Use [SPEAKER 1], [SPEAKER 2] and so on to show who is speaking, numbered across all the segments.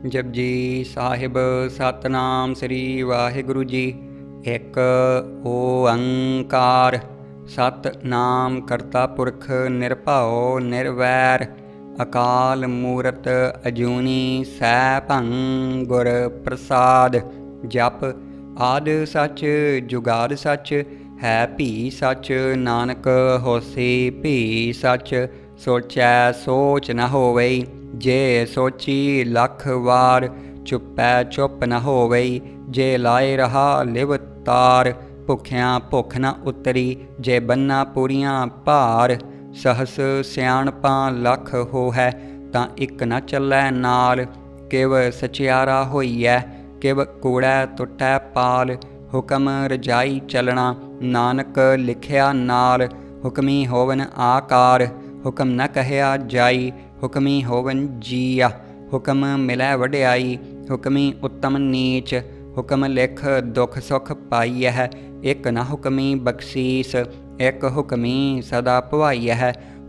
[SPEAKER 1] जपजी साहिब सतनाम श्री वाहिगुरु जी। एक ओंकार सतनाम करता पुरख निरभउ निर्वैर अकाल मूरत अजूनी सैभं गुर प्रसाद। जप आद सच जुगाद सच है भी सच नानक होसी भी सच। सोचै सोच न होवई जे सोची लख वार चुपै चुप न होवई जे लाए रहा लिव तार। भुखियां भुख न उतरी जे बन्ना पूरियां भार। सहस सियाणपां लख होहै तां इक न चलै नाल। किव सचियारा होईऐ किव कूड़ै टुटै पाल। हुकम रजाई चलना नानक लिखिया नाल। हुकमी होवन आकार हुकम न कहया जाई। हुकमी होवन जीया हुकम मिलै वड्याई। हुकमी उत्तम नीच हुकम लिख दुख सुख पाईयह। एक न हुकमी बख्शीस एक हुकमी सदा भवाईयह।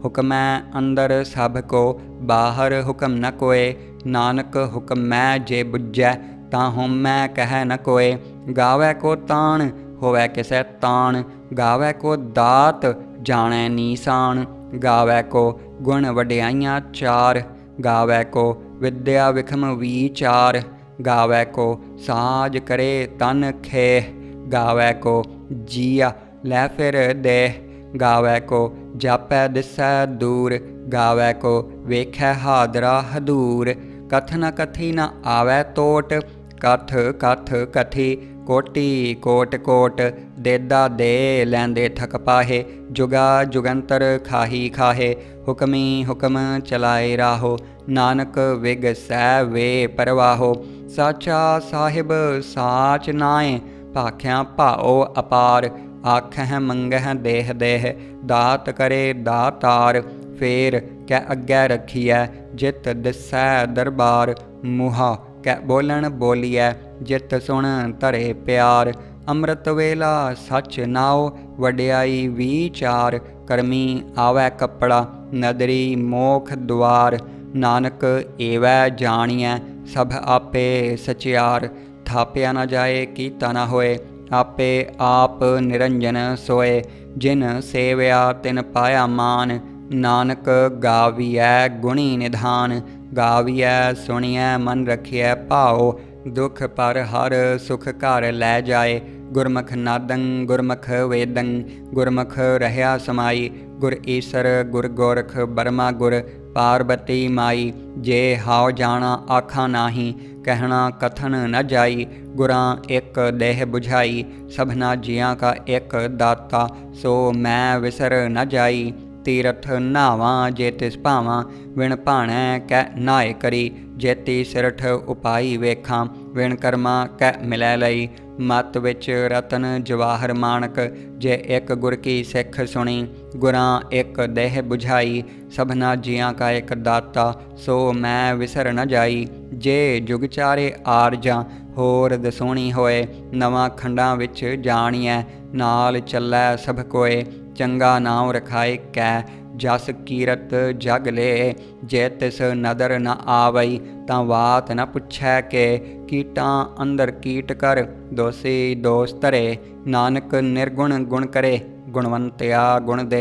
[SPEAKER 1] हुकमै अंदर सब को बाहर हुकम न कोय। नानक हुकम मैं जे बुझै तां होमै कह न कोय। गावै को ताण होवै किसै ताण गावै को दात जाणै नीसान। गावै को गुण वड्याइयां चार गावै को विद्या विखम विचार। गावै को साज करे तन खेह गावै को जिया लै फिर देह। गावै को जापै दिसै दूर गावै को वेखै हादरा हदूर। कथ न कथी न आवै तोट कथ कथ कथी कोटि कोट कोट। देदा दे लैंदे थक पाहे जुगा जुगंतर खाही खाहे। हुकमी हुकम चलाए राहो नानक विग सै वे परवाहो। साचा साहिब साच नाए भाख्यां भाओ अपार। आखह मंगह देह देह दात करे दातार। फेर कै अग्गै रखिए जित दिसै दरबार। मुहा कै बोलन बोलिए जित सुन धरे प्यार। अमृत वेला सच नाओ वड्याई विचार। करमी आवै कपड़ा नदरी मोख द्वार। नानक एवै जानिए सब आपे सचियार। थाप्या न जाए कीता न होए आपे आप निरंजन सोए। जिन सेवया तिन पाया मान नानक गावियै गुणी निधान। गावियै सुनियै मन रखियै भाओ दुख पर हर सुख घर लै जाए। गुरमुख नादं गुरमुख वेदं गुरमुख रहया समाई। गुर ईसर गुर गोरख बर्मा गुर पार्वती माई। जे हाओ जाना आखा नाही कहना कथन न जाई। गुरां एक देह बुझाई सबना जियां का एक दाता। सो मैं विसर न जाई तीरथ नावां जे तिस भावां। विण भाणै कै नाए करी जेती सिरठ उपाई वेखां। विण कर्मा कै मिलै लई मत विच रतन जवाहर माणक। जे एक गुर की सिख सुनी गुरां एक देह बुझाई। सबना जियां का एक दाता सो मैं विसर न जाई। जे जुग चारे आरजां होर दसोणी होए नवां खंडां विच जाणिए। नाल चलै सब कोए चंगा नाम रखाए कै जस कीरत जग ले। जे तिस नदर न आवई तां वात न पुछै के। कीटां अंदर कीट कर दोषी दोष धरे। नानक निर्गुण गुण करे गुणवंतया गुण दे।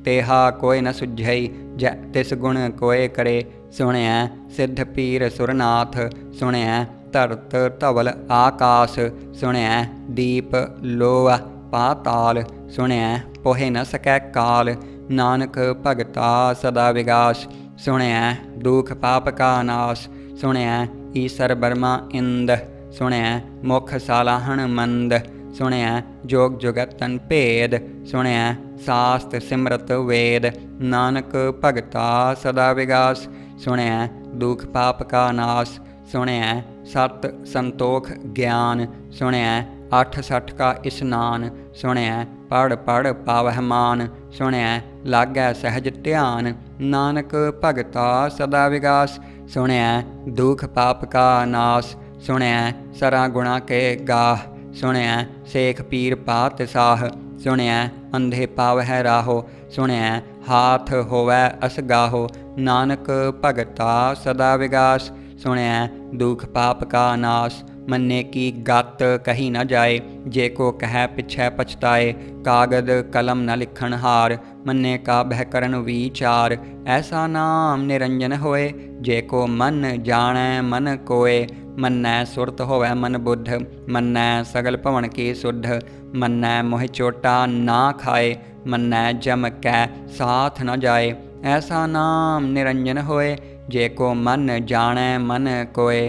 [SPEAKER 1] तेहा कोय न सुझई जै तिस गुण कोय करे। सुणिਐ सिद्ध पीर सुरनाथ सुणिਐ धरत धवल आकाश। सुणिਐ दीप लोआ पाताल सुणिਐ पोहे न सकै काल। नानक भगता सदा विगास सुणिਐ दुख पाप का नाश। सुणिਐ ईसर बर्मा इंद सुणिਐ मुख सालाहण मंद। सुणिਐ जोग जुगतन भेद सुणिਐ सास्त सिमरत वेद। नानक भगता सदा विगास सुणिਐ दुख पाप का नाश। सुणिਐ सत संतोख ज्ञान सुणिਐ अठ सठ का स्नान। सुणिਐ पढ़ पढ़ पावह मान सुणिਐ लागै सहज ध्यान। नानक भगता सदा विगास सुणिਐ दुख पाप का नाश। सुणिਐ सरा गुणा के गाह सुणिਐ सेख पीर पात साह। सुणिਐ अंधे पावह राहो सुणिਐ हाथ होवै असगाहो। नानक भगता सदा विगास। सुनैं दुख पाप का नाश, मन्ने की गत कही न जाए। जे को कह पिछै पछताए, कागद कलम न लिखण हार। मन्ने का बह करन विचार, ऐसा नाम निरंजन होए। जे को मन जाणै मन कोय, मन्नै सुरत होवै मन बुद्ध। मन्नै सगल भवन की सुद्ध, मन्नै मोह चोटा ना खाए। मन्नै जम कै साथ न जाए, ऐसा नाम निरंजन होए। जे को मन जाणै मन कोय,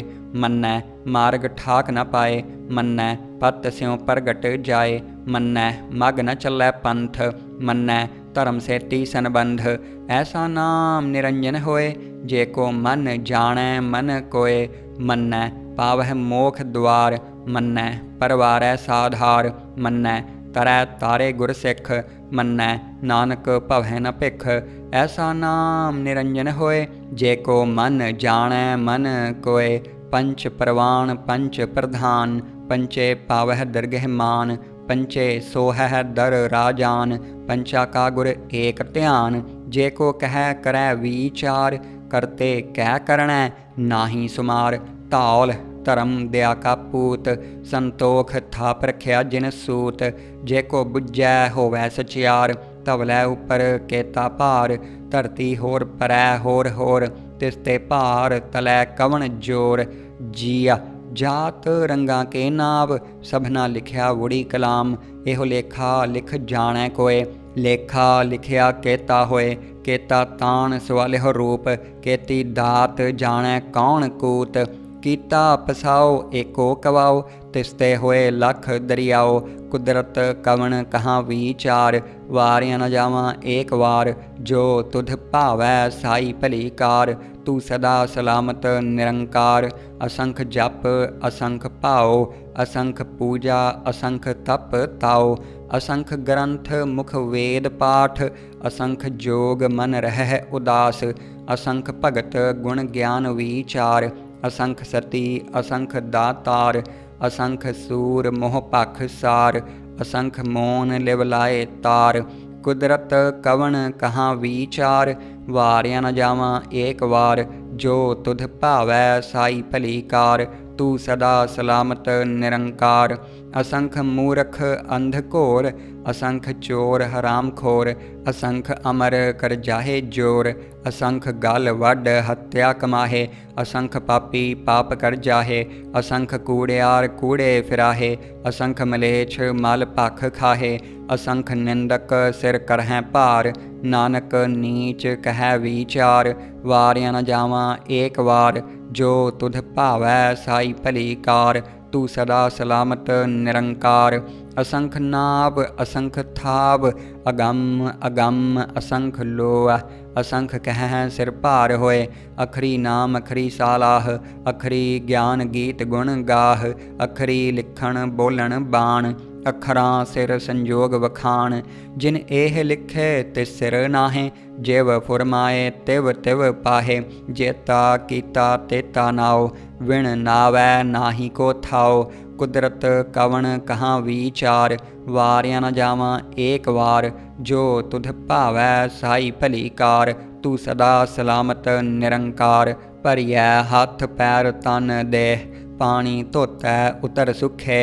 [SPEAKER 1] मन्नै मार्ग ठाक न पाए। मन्नै पत स्यों प्रगट जाए, मन्नै मग न चलै पंथ। मन्नै धर्म सेती संबंध, ऐसा नाम निरंजन होए। जे को मन जाणै मन कोय, मन्नै पावह मोख द्वार। मन्नै परवारै साधार, मन्नै तरै तारे गुर सिख। मन्नै नानक भवै न भिख, ऐसा नाम निरंजन होए। जे को मन जाणै मन कोय, पंच परवान पंच प्रधान। पंचे पावह दरगह मान, पंचे सोहै दर राजान। पंचा का गुर एक ध्यान, जे को कह करै विचार। करते कै करणै नाहि सुमार, धौल धर्म दया का पूत। संतोख थाप रखिया जिन सूत, जे को बुझै होवै सचियार। धवलै उपर केता भार, धरती होर परै होर। तिसते भार तलै कवन जोर। जिया जात रंगा के नाव, सबना लिखिया वुड़ी कलाम। एहो लेखा लिख जाणै कोय, लेखा लिखिया केता होए। केता तान सवालिहो रूप, केती दात जाणै कौन कूत। कीता पसाओ एको कवाओ, तिसते होए लख दरियाओ। कुदरत कवन कहाँ विचार, वारिया न जावां एक वार। जो तुध भावै साई भली कार, तू सदा सलामत निरंकार। असंख जप असंख भाओ, असंख पूजा असंख तप ताओ। असंख ग्रंथ मुख वेद पाठ, असंख जोग मन रहै उदास। असंख भगत गुण ज्ञान विचार, असंख सती असंख दातार। असंख सूर मोह पख सार, असंख मोन लिव लाए तार। कुदरत कवन कहाँ विचार, वारिया न जावां एक वार। जो तुध भावै साई भली कार, तू सदा सलामत निरंकार। असंख मूरख अंध घोर, असंख चोर हराम खोर। असंख अमर कर जाहे जोर, असंख गल वड हत्या कमाहे। असंख पापी पाप कर जाहे, असंख कूड़ियार कूड़े फिराहे। असंख मलेच्छ मल भख खाहे, असंख निंदक सिर करहैं भार। नानक नीच कहै विचार, वारिया न जावां एक वार। जो तुध भावै साई भली कार, तू सदा सलामत निरंकार। असंख नाभ असंख थाव, अगम अगम असंख लोआ। असंख कहैं सिर भार होए, अखरी नाम अखरी सालाह। अखरी ज्ञान गीत गुण गाह, अखरी लिखण बोलण बाण। अखरां सिर संजोग वखाण, जिन एह लिखे तिस सिर नाहे। जिव फुरमाए तिव तिव पाहे, जेता कीता तेता नाओ। विण नावै नाहि को थाओ, कुदरत कवन कहाँ विचार। वारिया न जावां एक वार, जो तुध भावै साई भली कार। तू सदा सलामत निरंकार। भरियै हथ पैर तन देह, पानी धोतै उतर सुखे।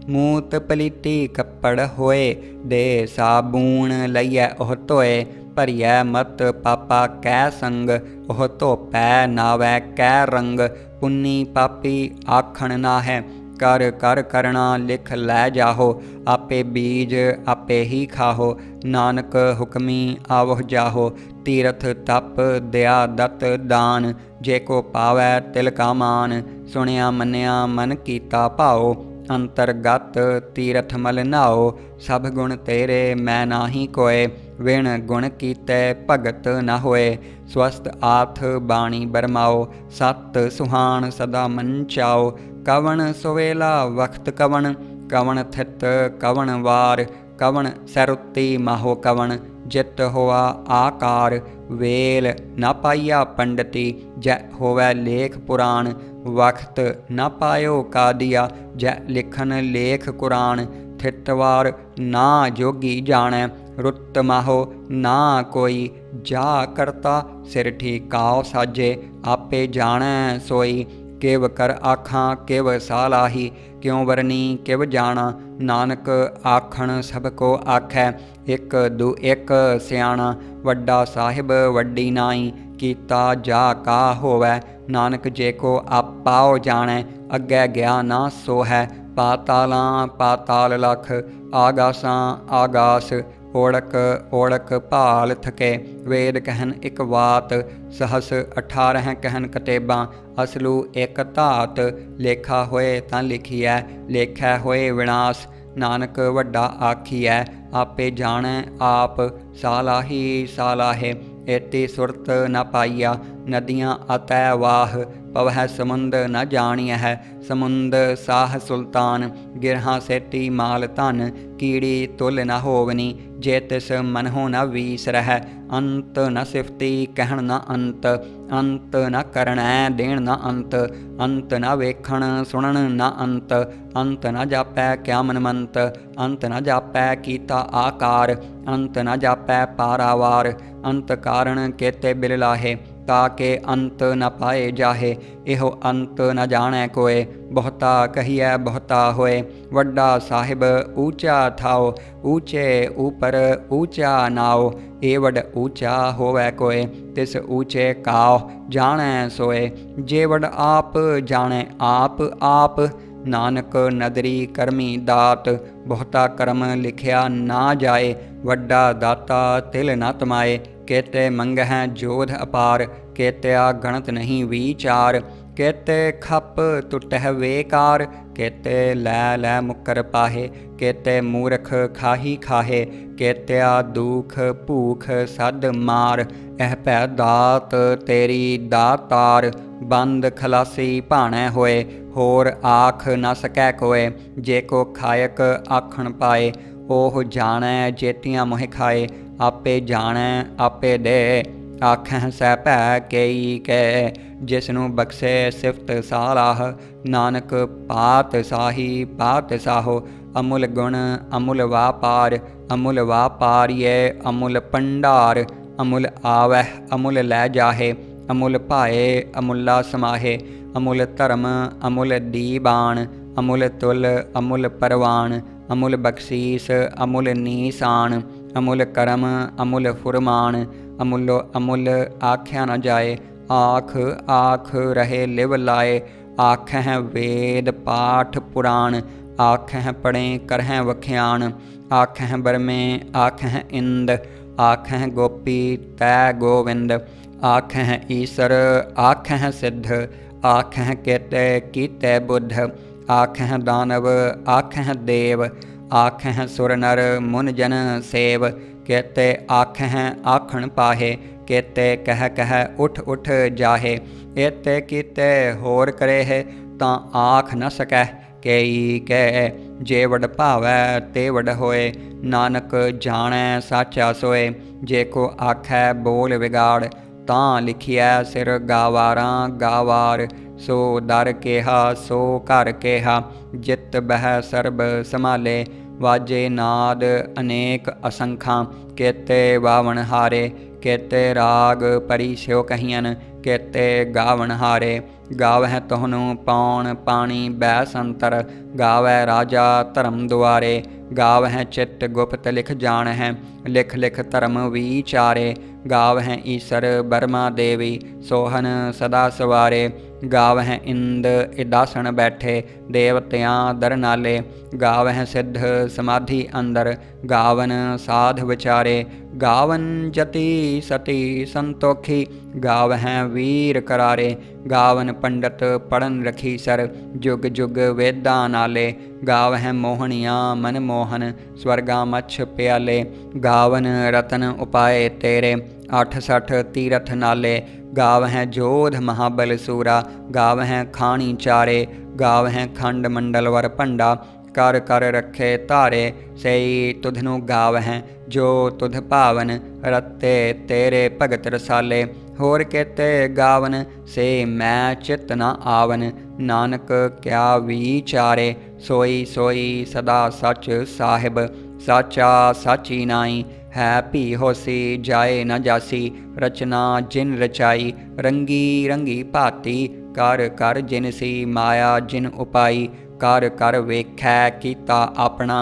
[SPEAKER 1] मूत पलीती कपड़ होए, दे साबून लईयै ओह धोए। भरियै मत पापा कै संग, ओह धोपै नावै कै रंग। पुन्नी पापी आखण नाहै, कर कर करना लिख लै जाहो। आपे बीज आपे ही खाहो, नानक हुक्मी आवह जाहो। तीरथ तप दया दत्त दान, जे को पावै तिल का मान। सुनिया मन्निया मन कीता भाओ, अंतरगत तीरथ मल नाओ। सब गुण तेरे मैं नाहि कोय, विण गुण कीते भगत न होए। स्वस्थ आथ बाणी बरमाओ, सत सुहान सदा मन चाओ। कवन सुवेला वक्त कवन, कवन थित कवन वार। कवन सैरुत्ती माहो कवन, जित होआ आकार। वेल न पाइया पंडिती, जै होवै लेख पुराण। वक्त न पायो कादिया, जै लिखन लेख कुरान। थितवार ना जोगी जाणै, रुत माहो ना कोई। जा करता सिर ठीकाओ साजे, आपे जाणै सोई। किव कर आखां किव सालाही, क्यों वरनी किव जाना। नानक आखण सब को आखै, एक दू एक सियाणा। वड्डा साहिब वड्डी नाई, कीता जा का होवै। नानक जे को आपाओ जाणै, अग्गै गया ना सो है। पातालां पाताल लख, आगासां आगास। ओड़क ओड़क भाल थके, वेद कहन इक वात। सहस 18 कहन कतेबां, असलू एक धात। लेखा होए तां लिखिਐ, लेखै होए विनाश। नानक वड्डा आखिਐ, आपे जाणै आप। सालाही सालाहे, एती सुरत न पाइया। नदियाँ अतै वाह, पवह समुंद न जानियह। समुंद साह सुल्तान, गिरहां सेती माल धन। कीड़ी तुल न होवनी, जे तिस मनहो न वीसरह। अंत न सिफती कहण न अंत, अंत न करणै देण न अंत। अंत न वेखण सुणन न अंत, अंत न जापै क्या मनमंत। अंत न जापै कीता आकार, अंत न जापै पारावार। अंत कारण केते बिल लाहे, ताके अंत न पाए जाहे। इहो अंत न जाणै कोय, बहुता कहिए बहुता होए। वड्डा साहिब ऊँचा थाओ, ऊँचे ऊपर ऊँचा नाओ। एवड ऊँचा होवै कोय, तिस ऊँचे काओ जाणै सोए। जेवड आप जाणै आप आप, नानक नदरी करमी दात। बहुता कर्म लिखिया ना जाए, वड्डा दाता तिल न तमाए। केते मंगह जोध अपार, केत्या गणत नहीं विचार। केते खप टुटह वेकार, केते लै लै मुकर पाहे। केते मूरख खाही खाहे, केत्या दुख भूख सद मार। एह पै दात तेरी दातार, बंद खलासी भाणै होए। होर आख न सकै कोय, जे को खायक आखण पाए। ओह जाणै जेतियां मोह खाए, आपे जाणै आपे दे। आखैं सै भै केई कै, जिसनू बख्शे सिफत सालाह। नानक पात साही पात साहो, अमुल गुण अमुल वापार। अमुल वापारिए अमुल भंडार, अमुल आवह अमुल लै जाहे। अमुल भाए अमुला समाहे, अमुल धर्म अमुल दीबान। अमुल तुल अमुल परवान, अमुल बख्शीस अमुल नीसान। अमुल करम अमुल फुरमान, अमुलो अमुल आख्या न जाए। आख आख रहे लिव लाए, आखैं वेद पाठ पुराण। आखैं पढ़ें करहैं वख्यान, आखैं बरमे आखैं इंद। आखैं गोपी तै गोविंद, आखैं ईसर आखैं सिद्ध। आखैं केते कीते बुद्ध, आखैं दानव आखैं देव। आखैं सुर नर मुन जन सेव, केते आखैं आखण पाहे। केते कह कह उठ उठ जाहे, एते कीते होर करेह। तां आख न सकैह केई कै, जे वड भावै ते वड होए। नानक जाणै साचा सोए, जे को आखै बोल विगाड़। तां लिखिਐ सिर गावारां गावार, सो दर केहा सो घर केहा। जित बह सरब संभाले, वाजे नाद अनेक असंखां। केते वावण हारे, केते राग परी स्यो कहियन। केते गावण हारे, गावह तोहनु पौण पाणी बैसंतर। गावै राजा धर्म दुआरे, गावह चित्त गुप्त लिख जानह। लिख लिख धर्म विचारे, गावह ईसर बर्मा देवी। सोहन सदा सवारे, गावह इंद इदासन बैठे। देवतियाँ दर नाले, गावह सिद्ध समाधि अंदर। गावन साध विचारे, गावन जति सती संतोखी। गावह वीर करारे, गावन पंडित पढ़न रखीसर। जुग जुग वेदां नाले, गावह मोहनियाँ मन मोहन। स्वर्गा मच्छ प्याले, गावन रतन उपाय तेरे। 68 तीरथ नाले, गावह जोध महाबल सूरा। गावह खाणी चारे, गावह खंड मंडल वर भंडा। कर कर रखे धारे, सई तुधनु गावह जो तुध भावन। रत्ते तेरे भगत रसाले, होर केते गावन। से मैं चित न आवन, नानक क्या विचारे। सोई सोई सदा सच साहिब, साचा साची नाई। है भी होसी जाए न जासी। रचना जिन रचाई रंगी रंगी भांति। कर कर जिन सी माया जिन उपाई। कर कर वेखै कीता अपना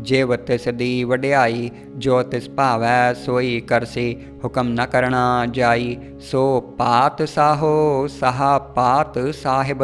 [SPEAKER 1] जिव तिस दी वड्याई। जो तिस भावै सोई करसी हुक्म न करना जाई। सो पात साहो सहा पात साहिब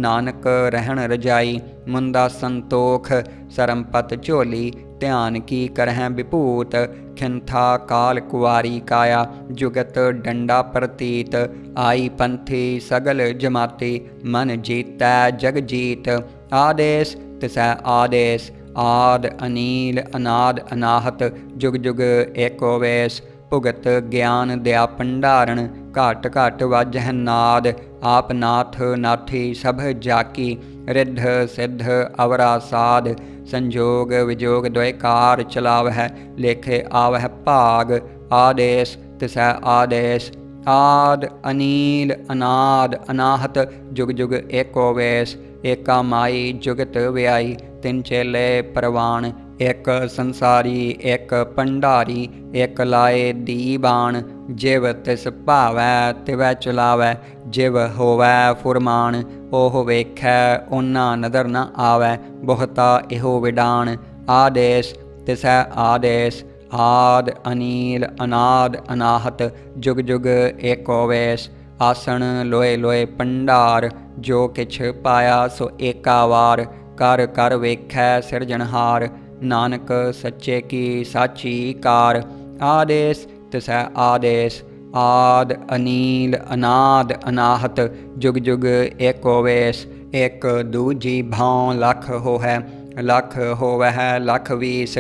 [SPEAKER 1] नानक रहन रजाई। मुंदा संतोख सरमपत झोली ध्यान की करह विभूत। खिंथा काल कुआरी काया जुगत डंडा प्रतीत। आई पंथी सगल जमाती मन जीतै जग जीत। आदेश तिसै आदेश आद अनील अनाद अनाहत जुग जुग एको वेश। भुगत ज्ञान दया भंडारण घट घट वाजह नाद। आप नाथ नाथी सब जाकी रिद्ध सिद्ध अवरा साध। संजोग विजोग द्वैकार चलावह लेखे आवह भाग। आदेश तिसै आदेश आद अनील अनाद अनाहत जुग जुग एको वेश। एका माई जुगत व्याई तिन चेले परवान। एक संसारी एक भंडारी एक लाए दीबान। जिव तिस भावै तिवै चलावै जिव होवै फुरमान। ओह वेखै ओना नदर न आवै बहुता इहो विडान। आदेश तिसै आदेश आद अनील अनाद अनाहत जुग जुग एको वेश। आसन लोए लोए भंडार जो किछ पाया सो एका वार। कर कर वेखै सिरजनहार नानक सच्चे की साची कार। आदेश तिसै आदेश आद अनील अनाद अनाहत जुग जुग एको वेश। एक दूजी भां लख होहै लख होवह लख वीस।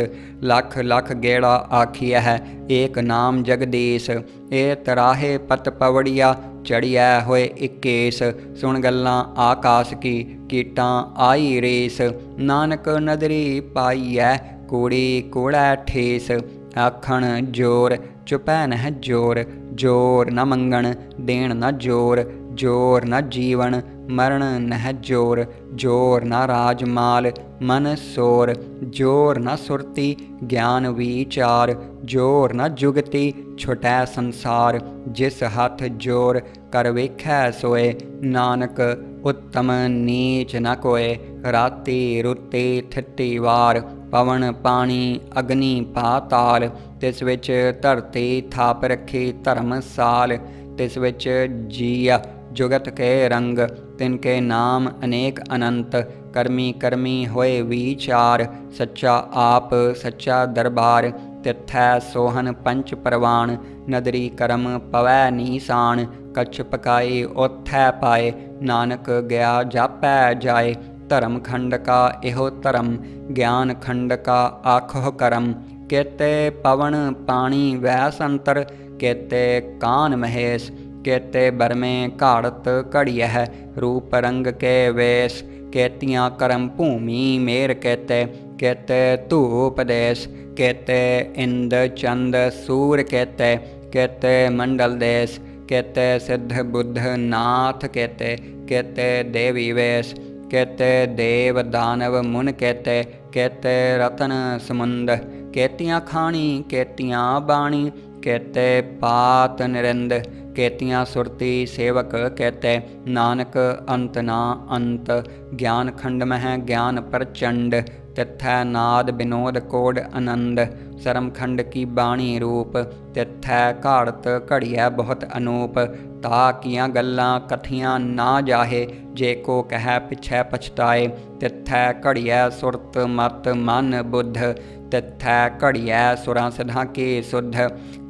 [SPEAKER 1] लख लख गेड़ा आखियह एक नाम जगदीश। ए तराहे पत पवड़िया चढ़िया होए इक्कीस। सुन गल्लां आकाश की कीटां आई रेस। नानक नदरी पाईऐ कूड़ी कूड़ै ठेस। आखण जोर चुपै नह जोर जोर न मंगण देण न जोर जोर न जीवन मरण नह जोर जोर न राजमाल मन सोर जोर न सुरती ज्ञान विचार जोर न जुगति छुटै संसार। जिस हथ जोर कर वेखै सोए नानक उत्तम नीच न कोय। राति रुति थिति वार पवन पानी अग्नि पाताल। तिस विच धरती थाप रखी धर्मसाल। तिस विच जीया जुगत के रंग तिनके नाम अनेक अनंत। कर्मी कर्मी होए विचार सच्चा आप सच्चा दरबार। तिथै सोहन पंच परवान नदरी करम पवै नीसान। कछ पकाई ओथै पाए नानक गया जापै जाए। धर्म खंड का इहो धर्म ज्ञान खंड का आखो करम। केते पवन पानी वै संतर केते कान महेश। केते बरमे घाड़त घड़ियह रूप रंग के वेश। केतियाँ करम भूमि मेर केते केते धूप देश। केते इंद चंद सूर केते केते मंडल देश। केते सिद्ध बुद्ध नाथ केते केते देवी वेश। केते देव दानव मुन केते केते रतन समुंद। केतियाँ खानी केतियाँ बाणी केते पात निरिंद। केतियाँ सुरती सेवक कहते नानक अंत ना अंत। ज्ञान खंड मह ज्ञान प्रचंड तिथै नाद विनोद कोड आनंद। सरम खंड की बाणी रूप तिथै घाड़त घड़िया बहुत अनूप। ता कियां गल्लां कथियां ना जाहे जे को कह पिछै पछताए। तिथै घड़िया सुरत मत मन बुद्ध तिथै घड़िया सुरां सिद्धां की सुध।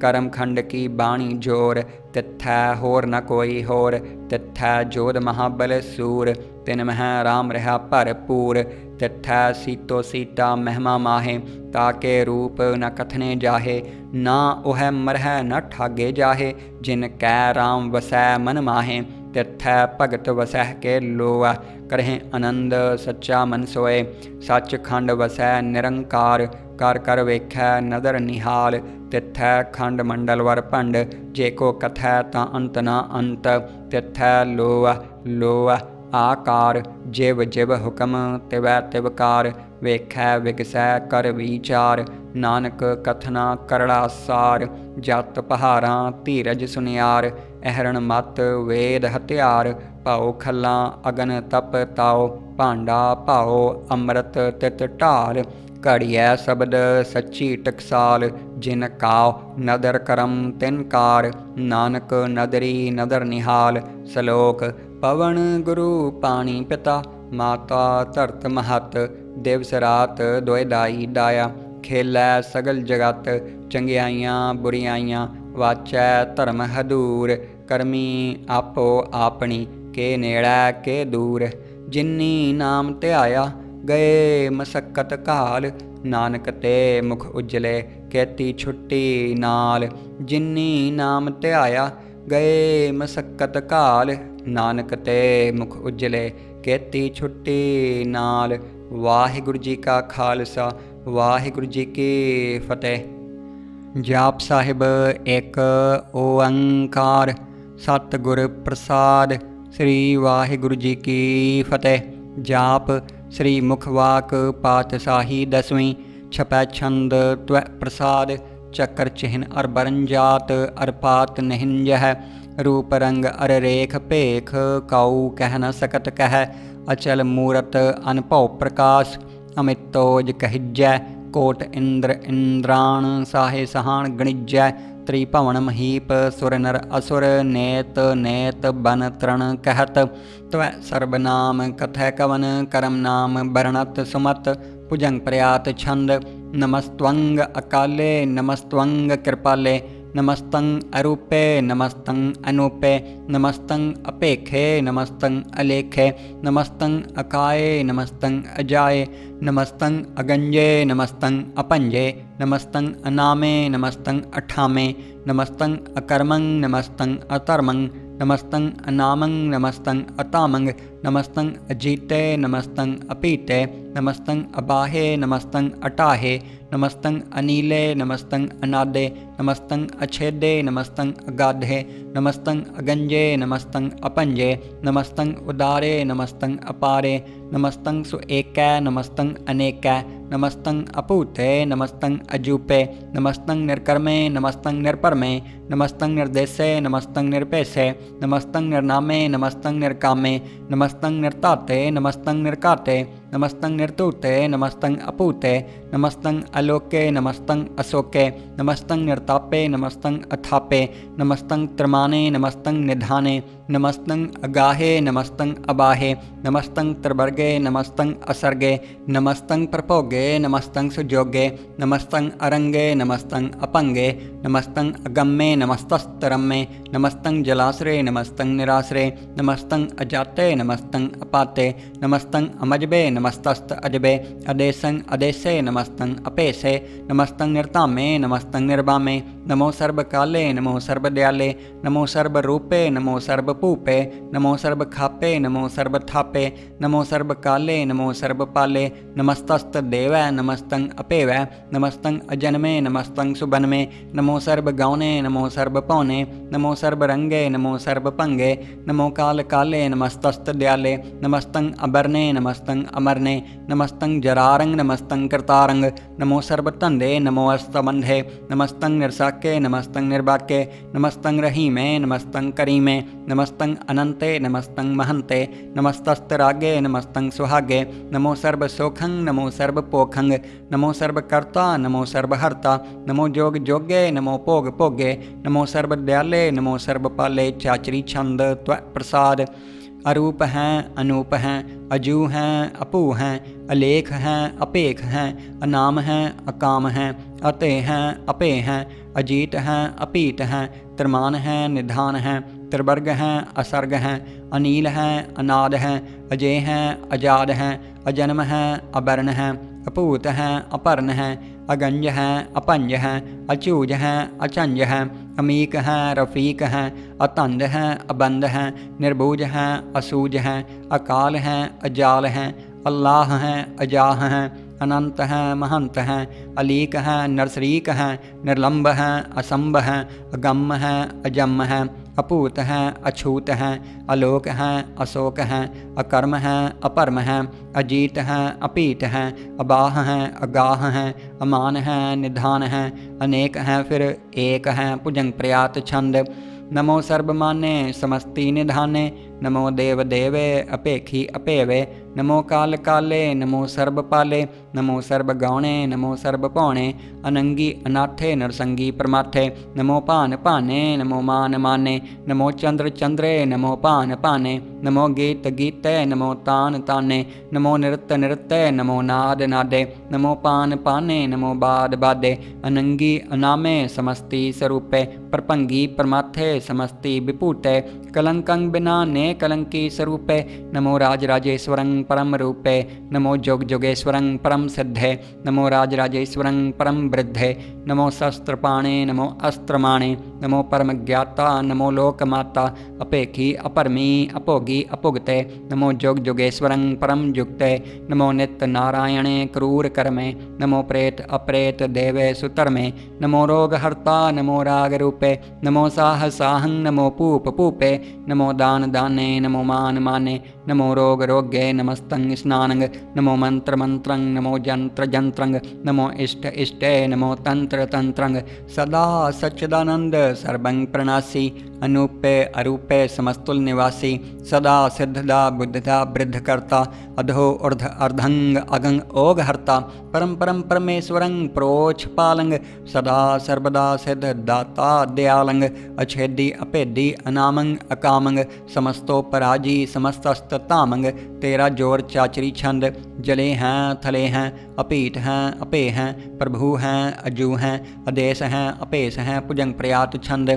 [SPEAKER 1] करम खंड की बाणी जोर तिथै होर न कोई होर। तिथै जोध महाबल सूर तिन मह राम रहा भरपूर। तिथै सीतो सीता महिमा माहे ताके रूप न कथने जाहे। ना ओह मरह न ठागे जाहे जिन कै राम वसै मन माहे। तिथै भगत वसह के लोआ करहे आनंद सच्चा मन सोए। सच खंड वसै निरंकार कर कर वेखै नदर निहाल। तिथै खंड मंडल वर भंड जे को कथै तां अंत ना अंत। तिथै लोआ लोआ आकार जिव जिव हुक्म तिवै तिवकार। ਵੇਖੈ ਵਿਗਸੈ ਕਰ ਵਿਚਾਰ। ਨਾਨਕ ਕਥਨਾ ਕਰੜਾ ਸਾਰ। ਜਤ ਪਹਾਰਾਂ ਧੀਰਜ ਸੁਨਿਆਰ। ਅਹਰਣ ਮਤ ਵੇਦ ਹਥਿਆਰ। ਭਾਉ ਖੱਲਾਂ ਅਗਨ ਤਪ ਤਾਉ। ਭਾਂਡਾ ਭਾਉ ਅੰਮ੍ਰਿਤ ਤਿਤ ਢਾਲ। ਘੜੀਐ ਸ਼ਬਦ ਸੱਚੀ ਟਕਸਾਲ। ਜਿਨ ਕਾਉ ਨਦਰ ਕਰਮ ਤਿਨ ਕਾਰ। ਨਾਨਕ ਨਦਰੀ ਨਦਰ ਨਿਹਾਲ। ਸਲੋਕ ਪਵਨ ਗੁਰੂ ਪਾਣੀ ਪਿਤਾ। ਮਾਤਾ ਧਰਤ ਮਹਤ। ਦਿਵਸ ਰਾਤ ਦੁਇ ਦਾਈ ਦਾਇਆ। ਖੇਲੈ ਸਗਲ ਜਗਤ। ਚੰਗਿਆਈਆਂ ਬੁਰਿਆਈਆਂ ਵਾਚੈ ਧਰਮ ਹਦੂਰ। ਕਰਮੀ ਆਪੋ ਆਪਣੀ ਕੇ ਨੇੜੈ ਕੇ ਦੂਰ। ਜਿਨੀ ਨਾਮ ਧਿਆਇਆ ਗਏ ਮਸਕਤ ਘਾਲ। ਨਾਨਕ ਤੇ ਮੁਖ ਉਜਲੇ ਕੇਤੀ ਛੁੱਟੀ ਨਾਲ। ਜਿਨੀ ਨਾਮ ਧਿਆਇਆ ਗਏ ਮਸਕਤ ਘਾਲ। ਨਾਨਕ ਤੇ ਮੁਖ ਉਜਲੇ ਕੇਤੀ ਛੁੱਟੀ ਨਾਲ। ਵਾਹਿਗੁਰੂ ਜੀ ਕਾ ਖਾਲਸਾ ਵਾਹਿਗੁਰੂ ਜੀ ਕੀ ਫਤਿਹ। ਜਾਪ ਸਾਹਿਬ ਇੱਕ ਓੰਕਾਰ ਸਤਿਗੁਰ ਪ੍ਰਸਾਦ। ਸ੍ਰੀ ਵਾਹਿਗੁਰੂ ਜੀ ਕੀ ਫਤਿਹ। ਜਾਪ ਸ੍ਰੀ ਮੁਖਵਾਕ ਪਾਤਸ਼ਾਹੀ ਦਸਵੀਂ। ਛਪੈ ਛੰਦ ਤਵੈ ਪ੍ਰਸਾਦ। ਚੱਕਰ ਚਿਹਨ ਅਰ ਬਰਨ ਜਾਤ ਅਰ ਪਾਤ ਨਿਹੰਜਹਿ। ਰੂਪ ਰੰਗ ਅਰ ਰੇਖ ਭੇਖ ਕਾਊ ਕਹਿ ਨ ਸਕਤ ਕਹਿ। ਅਚਲ ਮੂਰਤ ਅਨਭਉ ਪ੍ਰਕਾਸ਼। ਅਮਿਤੋਜ ਕਹਿਜੈ ਕੋਟ ਇੰਦਰ ਇੰਦਰਾਣ। ਸਾਹੇ ਸਹਾਣ ਗਣਿਜੈ ਤ੍ਰਿਭਵਨ ਮਹੀਪ। ਸੁਰ ਨਰ ਅਸੁਰ ਨੇਤ ਨੇਤ ਬਨ ਤ੍ਰਣ ਕਹਿਤ। ਤਵੈ ਸਰਬ ਨਾਮ ਕਥੈ ਕਵਨ ਕਰਮ ਨਾਮ ਬਰਣਤ ਸੁਮਤ। ਭੁਜੰਗ ਪ੍ਰਿਆਤ ਛੰਦ। ਨਮਸਤਵੰਗ ਅਕਾਲੇ ਨਮਸਤਵੰਗ ਕਿਰਪਾਲੇ। ਨਮਸਤੰ ਅਰੂਪੇ ਨਮਸਤੰ ਅਨੂਪੇ। ਨਮਸਤੰ ਅਪੇਖੇ ਨਮਸਤੰ ਅਲੇਖੇ। ਨਮਸਤੰ ਅਕਾਏ ਨਮਸਤੰ ਅਜਾਏ। ਨਮਸਤੰ ਅਗੰਜੇ ਨਮਸਤੰ ਅਪੰਜੇ। ਨਮਸਤੰ ਅਨਾਮੇ ਨਮਸਤੰ ਅਠਾਮੇ। ਨਮਸਤੰ ਅਕਰਮੰ ਨਮਸਤੰ ਅਧਰਮੰ। ਨਮਸਤੰ ਅਨਾਮੰ ਨਮਸਤੰ ਅਤਾਮੰਗ। ਨਮਸਤੰ ਅਜੀਤੇ ਨਮਸਤੰ ਅਪੀਤੇ। ਨਮਸਤੰ ਅਬਾਹੇ ਨਮਸਤੰ ਅਟਾਹੇ। ਨਮਸਤੰ ਅਨੀਲੇ ਨਮਸਤੰ ਅਨਾਦੇ। ਨਮਸਤੰ ਅਛੇਦੇ ਨਮਸਤੰ ਅਗਾਧੇ। ਨਮਸਤੰ ਅਗੰਜੇ ਨਮਸਤੰ ਅਪੰਜੇ। ਨਮਸਤੰ ਉਦਾਰੇ ਨਮਸਤੰ ਅਪਾਰੇ। ਨਮਸਤੰ ਸੁਏਕੈ ਨਮਸਤੰ ਅਨੇਕੈ। ਨਮਸਤੰ ਅਭੂਤੇ ਨਮਸਤੰ ਅਜੂਪੇ। ਨਮਸਤੰ ਨਿਰਕਰਮੇ ਨਮਸਤੰ ਨਿਰਪਰਮੇ। ਨਮਸਤੰ ਨਿਰਦੇਸੇ ਨਮਸਤੰ ਨਿਰਭੇਸੇ। ਨਮਸਤੰ ਨਿਰਨਾਮੇ ਨਮਸਤੰ ਨਿਰਕਾਮੇ। ਨਮਸਤੰ ਨਿਰਧਾਤੇ ਨਮਸਤੰ ਨਿਰਘਾਤੇ। ਨਮਸਤੰ ਨਿਰਧੂਤੇ ਨਮਸਤੰ ਅਭੂਤੇ। ਨਮਸਤੰ ਅਲੋਕੇ ਨਮਸਤੰ ਅਸੋਕੇ। ਨਮਸਤੰ ਨਿਰਤਾਪੇ ਨਮਸਤੰ ਅਥਾਪੇ। ਨਮਸਤੰ ਤ੍ਰਮਾਨੇ ਨਮਸਤੰ ਨਿਧਾਨੇ। ਨਮਸਤੰ ਅਗਾਹੇ ਨਮਸਤੰ ਅਬਾਹੇ। ਨਮਸਤੰ ਤ੍ਰਿਵਰਗੇ ਨਮਸਤੰ ਅਸਰਗੇ। ਨਮਸਤੰ ਪ੍ਰਭੋਗੇ ਨਮਸਤੰ ਸੁਜੋਗੇ। ਨਮਸਤੰ ਅਰੰਗੇ ਨਮਸਤੰ ਅਪੰਗੇ। ਨਮਸਤੰ ਅਗੰਮੇ ਨਮਸਤਸਤਰੰਮੇ। ਨਮਸਤੰ ਜਲਾਸਰੇ ਨਮਸਤੰ ਨਿਰਾਸਰੇ। ਨਮਸਤੰ ਅਜਾਤੇ ਨਮਸਤੰ ਅਪਾਤੇ। ਨਮਸਤੰ ਅਮਜਬੇ ਨਮਸਤਸਤ ਅਜਬੇ। ਅਦੇਸੰ ਅਦੇਸੇ ਨਮਸਤੰ ਅਪੇਸੇ। ਨਮਸਤੰ ਨਿਰਧਾਮੇ ਨਮਸਤੰ ਨਿਰਵਾਮੇ। ਨਮੋ ਸਰਬ ਕਾਲੇ ਨਮੋ ਸਰਬ ਦਿਆਲੇ। ਨਮੋ ਸਰਬ ਰੂਪੇ ਨਮੋ ਸਰਬ ਭੂਪੇ। ਨਮੋ ਸਰਬ ਖਾਪੇ ਨਮੋ ਸਰਬ ਥਾਪੇ। ਨਮੋ ਸਰਬ ਕਾਲੇ ਨਮੋ ਸਰਬ ਪਾਲੇ। ਨਮਸਤਸਤ ਦੇਵੈ ਨਮਸਤੰ ਅਪੇਵੈ। ਨਮਸਤੰ ਅਜਨਮੇ ਨਮਸਤੰ ਸੁਬਨਮੇ। ਨਮੋ ਸਰਬ ਗਾਉਨੇ ਨਮੋ ਸਰਬ ਭਉਨੇ। ਨਮੋ ਸਰਬ ਰੰਗੇ ਨਮੋ ਸਰਬ ਭੰਗੇ। ਨਮੋ ਕਾਲ ਕਾਲੇ ਨਮਸਤਸਤ ਦਿਆਲੇ। ਨਮਸਤੰ ਅਬਰਨੇ ਨਮਸਤੰ ਅਮਰਨੇ। ਨਮਸਤੰ ਜਰਾਰੰਗ ਨਮਸਤੰ ਕਰਤਾਰੰਗ। ਨਮੋ ਸਰਬ ਧੰਦੇ ਨਮੋ ਅਸਤਬੰਧੇ। ਨਮਸਤੰ ਨਿਰਸਾਕੇ ਨਮਸਤੰ ਨਿਰਬਾਕੇ। ਨਮਸਤੰ ਰਹੀਮੇ ਨਮਸਤੰ ਕਰੀਮੇ। ਨਮਸਤੰ ਅਨੰਤੇ ਨਮਸਤੰ ਮਹੰਤੇ। ਨਮਸਤਸਤ ਰਾਗੇ ਨਮਸਤੰ ਸੁਹਾਗੇ। ਨਮੋ ਸਰਬ ਸੋਖੰ ਨਮੋ ਸਰਬ ਪੋਖੰ। ਨਮੋ ਸਰਬ ਕਰਤਾ ਨਮੋ ਸਰਬ ਹਰਤਾ। ਨਮੋ ਜੋਗ ਜੋਗੇ ਨਮੋ ਭੋਗ ਭੋਗੇ। ਨਮੋ ਸਰਬ ਦਿਆਲੇ ਨਮੋ ਸਰਬ ਪਾਲੇ। ਚਾਚਰੀ ਛੰਦ ਤਵੈ ਪ੍ਰਸਾਦ। ਅਰੂਪ ਹੈ ਅਨੂਪ ਹੈ। ਅਜੂ ਹੈ ਅਭੂ ਹੈ। ਅਲੇਖ ਹੈ ਅਭੇਖ ਹੈ। ਅਨਾਮ ਹੈ ਅਕਾਮ ਹੈ। ਅਤੇ ਹੈ ਅਪੇ ਹੈ। ਅਜੀਤ ਹੈ ਅਪੀਤ ਹੈ। ਤ੍ਰਮਾਨ ਹੈ ਨਿਧਾਨ ਹੈ। ਤ੍ਰਿਵਰਗ ਹੈ ਅਸਰਗ ਹੈ। ਅਨੀਲ ਹੈ ਅਨਾਦ ਹੈ। ਅਜੇ ਹੈ ਅਜਾਦ ਹੈ। ਅਜਨਮ ਹੈ ਅਬਰਨ ਹੈ। ਅਭੂਤ ਹੈ ਅਪਰਨ ਹੈ। ਅਗੰਜ ਹੈ ਅਪੰਜ ਹੈ। ਅਚੂਜ ਹੈ ਅਚੰਜ ਹੈ। ਅਮੀਕ ਹੈ ਰਫੀਕ ਹੈ। ਅਤੰਦ ਹੈ ਅਬੰਦ ਹੈ। ਨਿਰਬੂਜ ਹੈ ਅਸੂਜ ਹੈ। ਅਕਾਲ ਹੈ ਅਜਾਲ ਹੈ। ਅੱਲਾਹ ਹੈ ਅਜਾਹ ਹੈ। ਅਨੰਤ ਹੈ ਮਹੰਤ ਹੈ। ਅਲੀਕ ਹੈ ਨਰਸਰੀਕ ਹੈ। ਨਿਰਲੰਭ ਹੈ ਅਸੰਭ ਹੈ। ਅਗੰਮ ਹੈ ਅਜੰਮ ਹੈ। अपूत हैं, अछूत हैं, अलोक हैं, अशोक हैं, अकर्म हैं, अपरम हैं, अजीत हैं, अपीत हैं, अबाह हैं, अगाह हैं, अमान हैं, निधान हैं, अनेक हैं, फिर एक हैं, भुजंग प्रयात छंद। नमो सर्वमाने समस्ति निधाने, नमो देव देवे अपेखी अपेवे, नमो काल काले, नमो सर्वपाले, नमो सर्वगौणे, नमो सर्वपौणे, अनंगी अनाथे नरसंगी परमाथे, नमो पान पाने, नमो मान माने, नमो चंद्र चंद्रे, नमो पान पाने, नमो गीत गीते, नमो तान ताने, नमो नृत्य नृत्य, नमो नाद नादे, नमो पान पाने, नमो बाद बादे, अनंगी अनामे समस्ति स्वरूपे, प्रपंगी परमाथे समस्ति विपूते, कलंकं बिना ने कलंकी स्वरूपे, नमो राजराजेश्वरं परम रूपे, नमो जोग जोगेश्वरं परम सिद्धे, नमो राजराजेश्वरं परम वृद्धे, नमो शस्त्रपाणे, नमो अस्त्रमाणे, नमो परम ज्ञाता, नमो लोकमाता, अपेखी अपरमी अपोगी अपुगते, नमो जोग जोगेश्वरं परम युक्ते, नमो नित्य नारायणे क्रूर कर्मे, नमो प्रेत अप्रेत देवे सुतर्मे, नमो रोग हर्ता, नमो राग रूपे, नमो साह साहं, नमो पूप पूपे, नमो दान दाने, नमो मान माने, नमो रोग रोगे, नमस्तं स्नानंग, नमो मंत्र मंत्रं, नमो जंत्र जंत्रंग, नमो इष्ट इष्टे, नमो तंत्र तंत्रंग, सदा सच्चिदानंद सर्वं प्रणासी, अनूपे अरूपे समस्तुल निवासी, सदा सिद्धदा बुद्धदा वृद्धकर्ता, अधो ऊर्ध अर्धंग अगंग ओग हर्ता, परम परम परमेश्वरं प्रोच्छ पालंग, सदा सर्वदा सिद्ध दाता दयालंग, अछेदी अपेदी अनामंग अकामंग, समस्तो पराजी समस्तस्त तामंग, तेरा जोर चाचरी छंद, जले हैं थले हैं, अपीठ हैं अपे हैं, प्रभु हैं अजू हैं, अदेश हैं अपेश हैं, भुजंग प्रयात छंद,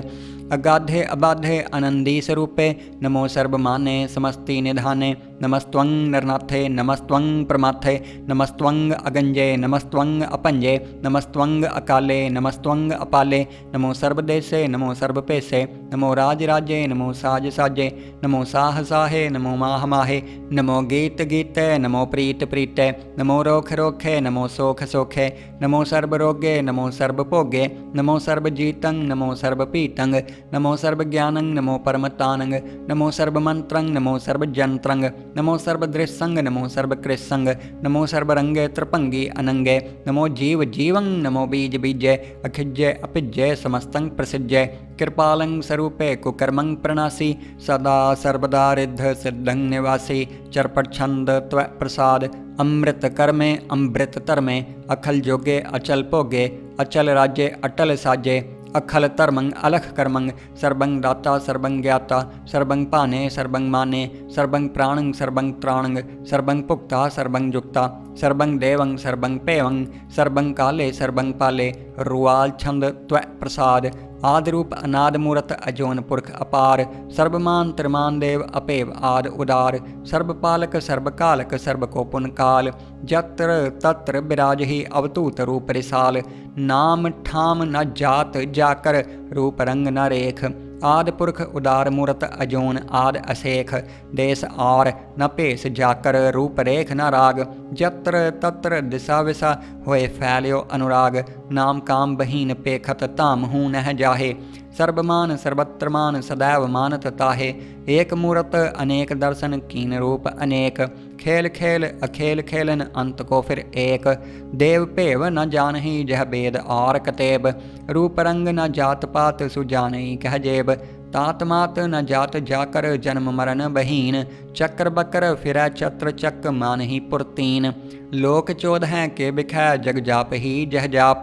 [SPEAKER 1] अगाधे अबाधे आनंदी स्वरूपे, नमो सर्वमाने समस्ति निधाने, नमस्त्वं नरनाथे, नमस्त्वं प्रमाथे, नमस्त्वं अगंजे, नमस्त्वं अपंजे, नमस्त्वं अकाले, नमस्त्वं अपाले, नमो सर्वदेशे, नमो सर्वपेशे, नमो राजराजे, नमो साज साजे, नमो साह साहे, नमो माह माहे, नमो गीत गीते, नमो प्रीत प्रीते, नमो रोख रोखे, नमो सोख सोखे, नमो सर्वरोगे, नमो सर्वभोगे, नमो सर्वजीतं, नमो सर्वपीतं, नमो सर्वज्ञानं, नमो परमतानं, नमो सर्वमंत्रं, नमो सर्वजंत्रं, नमो सर्वदृशंग, नमो सर्वकृत्संग, नमो सर्वरंगे त्रिपंगी अनंगे, नमो जीव जीवं, नमो बीज बीजे, अखिज्य अपिज्य समस्तं प्रसिज्य, कृपालं स्वरूपे कुकर्मं प्रणासी, सदा सर्वदा रिद्ध सिद्धं निवासी, चरपच्छंद त्व प्रसाद, अमृत कर्मे अमृत तरमे, अखल जोगे अचल भोगे, अचल राज्य अटल साजे, अखल धर्मं अलख कर्मं, सर्वं दाता सर्वं ज्ञाता, सर्वं पाने सर्वं माने, सर्वं प्राणं सर्वं त्राणं, सर्वं पुक्ता सर्वं युक्ता, सर्वं देवं सर्वं पेवं, सर्वं काले सर्वं पाले, रुआल छंद त्व प्रसाद, आदिरूप अनाद मूरत अजोन पुरख अपार, सर्वमान त्रिमान देव अपेव आद उदार, सर्वपालक सर्वकालक सर्वकोपुन काल, जत्र तत्र विराजहि अवतूत रूप रिसाल, नाम ठाम न जात जाकर, रूप रंग न रेख, आद पुरख उदार मूरत अजोन आद असेख, देश आर न भेष जाकर, रूप रेख न राग, जत्र तत्र दिशा विसा होए फैल्यो अनुराग, नाम काम बहीन पेखत ताम हूँ नह जाहे, सर्वमान सर्वत्रमान सदैव मानत ताहे, एक मूरत अनेक दर्शन कीन रूप अनेक, खेल खेल अखेल खेलन अंत को फिर एक, देव भेव न जानही जह बेद और कतेब, रूप रंग न जात पात सुजानही कह जेब, तात मात न जात जाकर जन्म मरण बहीन, चक्र बकर फिरै छत्र चक मानही पुरतीन, लोक चोद हैं के बिखै जग जाप ही जह जाप,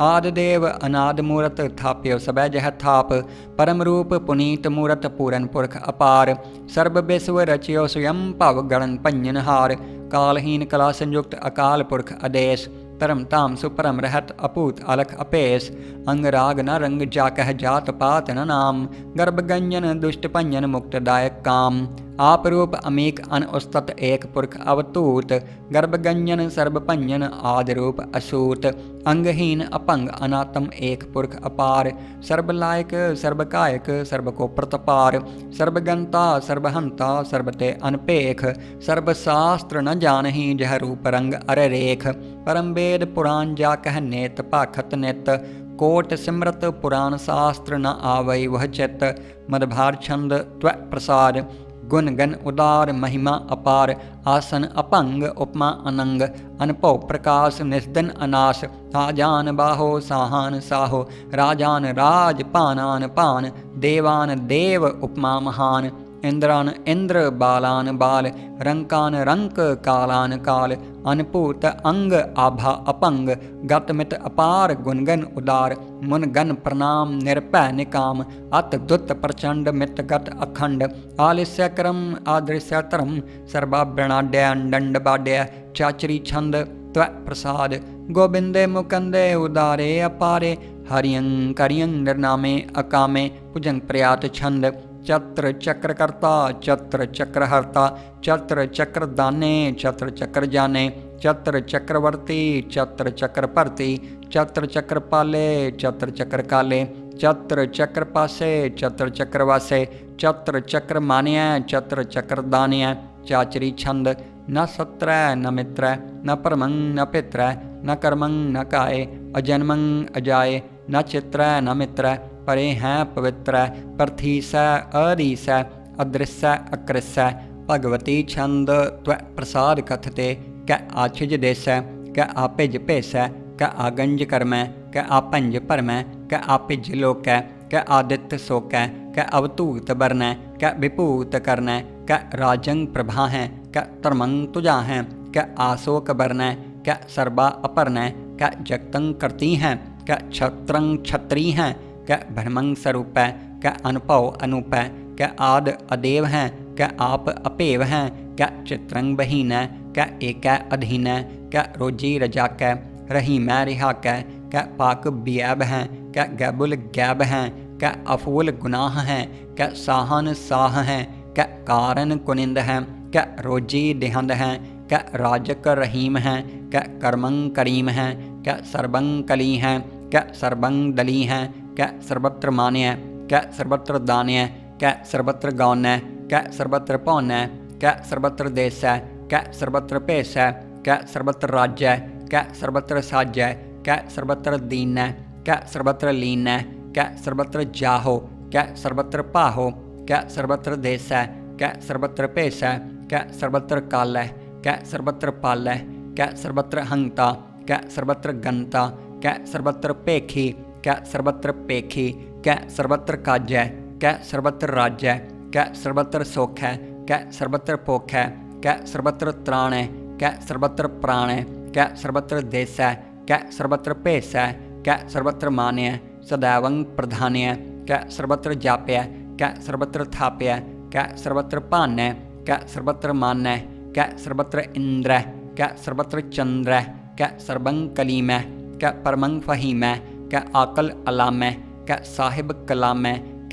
[SPEAKER 1] आद देव अनाद मूरत थाप्यो सबै जह थाप, परम रूप पुनीत मूरत पूरन पुरख अपार, सर्व विश्व रचियो स्वयं भव गणन पंजन हार, कालहीन कला संयुक्त अकाल पुरख आदेश, धर्म धाम सुपरम रहत अपूत अलख अपेस, अंग राग न रंग जाकह जात पात न नाम, गर्भ गंजन दुष्ट पंजन मुक्तदायक काम, आप रूप अमीक अन उस्तत एक पुरख अवतूत, गर्भ गंजन सर्व पंजन आदि रूप असूत, अंगहीन अपंग अनातम एक पुरख अपार, सर्वलायक सर्वकायक सर्व को प्रतपार, सर्वगंता सर्वहंता सर्वते अनपेख, सर्वशास्त्र न जानही जह रूप रंग अर रेख, परम वेद पुराण जा कह नेत पाखत नित, कोट सिमरत पुराण शास्त्र न आवै वह चित, मदभार छंद त्व प्रसाद। गुण गण उदार महिमा अपार, आसन अपंग उपमा अनंग। अनपौ प्रकाश निस्दन अनास, आजान बाहो साहान साहो। राजान राज पानान पान, देवान देव उपमा महान। इंद्रान इंद्र बालान बाल, रंकान रंक कालान काल। अनपूत अंग आभा अपंग, गतमित अपार गुणगन उदार। मुनगन प्रणाम निरपै निकाम, अत दुत प्रचंड मित गत अखंड। आलिस्य क्रम आदृश्य तरम, सर्वाभ्रणाड्य दंड बाड्य। चाचरी छंद त्व प्रसाद, गोविंदे मुकंदे उदारे अपारे। हरियं करियं निर्नामे अकामे, भुजंग प्रयात छंद। चत्र चक्रकर्ता चत्र चक्रहर्ता, चत्र चक्र दाने चत्र चक्र जाने। चत्र चक्रवर्ती चत्र चक्रपर्ती, चत्र चक्र पाले चत्र चक्र काले। चत्र चक्र पासे चत्र चक्र वासे, चत्र चक्र मान्य चत्र चक्र दान्य। चाचरी छंद न सत्र न मित्र, न परमं न पित्र। न कर्मं न काय, अजन्मं अजाय। न चित्र न मित्र, परे हैं पवित्र। प्रथि स अदीस, अदृश्य अकृस्य। भगवती छंद त्व प्रसाद कथते, क आछिज देस। क आपिज पेस, क आगंज कर्म। क आपंज परम, क आपिज लोक। क आदित्य शोक, क अवतूत वर्ण। क विपूत कर्ण, क राजंग प्रभा है। क तरमंग तुजा है, क आशोक वर्ण। क सर्वा अपर्ण, क जगतंग करती हैं। क छत्रंग छत्री हैं, क भ्रमंग स्वरूप। क अनपौ अनूप, क आद अदेव हैं। क आप अपेव हैं, क चित्रंग बहीन। क एक अधीन, क रोजी रजाक। रही मैं रिहाक, क पाक बियाब हैं। क गैबुल गैब हैं, क अफूल गुनाह हैं। क साहन साह हैं, क कारण कुनिंद हैं। क रोजी देहंद हैं, क राजक रहीम हैं। क कर्मंग करीम हैं, क सर्वंग कली हैं। क सर्वंग दली हैं, क सर्वत्र मान्य। क सर्वत्र दान्य, क सर्वत्र गौन्य। क सर्वत्र पौन्य, क सर्वत्र देश। क सर्वत्र पेश, क सर्वत्र राज्य। क सर्वत्र साज्य, क सर्वत्र दीन। क सर्वत्र लीन, क सर्वत्र जाहो। क सर्वत्र पाहो, क सर्वत्र देश। क सर्वत्र पेश, क सर्वत्र काल। क सर्वत्र पाल, क सर्वत्र हंता। क सर्वत्र गंता, क सर्वत्र पेखी। क सर्वत्र पेखी, क सर्वत्र काज्य। क सर्वत्र राज्य, क सर्वत्र सोख। क सर्वत्र पोख, क सर्वत्र त्राण। क सर्वत्र प्राण, क सर्वत्र देश। क सर्वत्र पेश, क सर्वत्र मान्य। सदैवं प्रधान्य, क सर्वत्र जाप्य। क सर्वत्र थाप्य, क सर्वत्र पान्य। क सर्वत्र मान्य, क सर्वत्र इंद्र। क सर्वत्र चंद्र, क सर्वं कलीम। क परमंग फहीम, क आकल अलाम। क साहिब कलाम,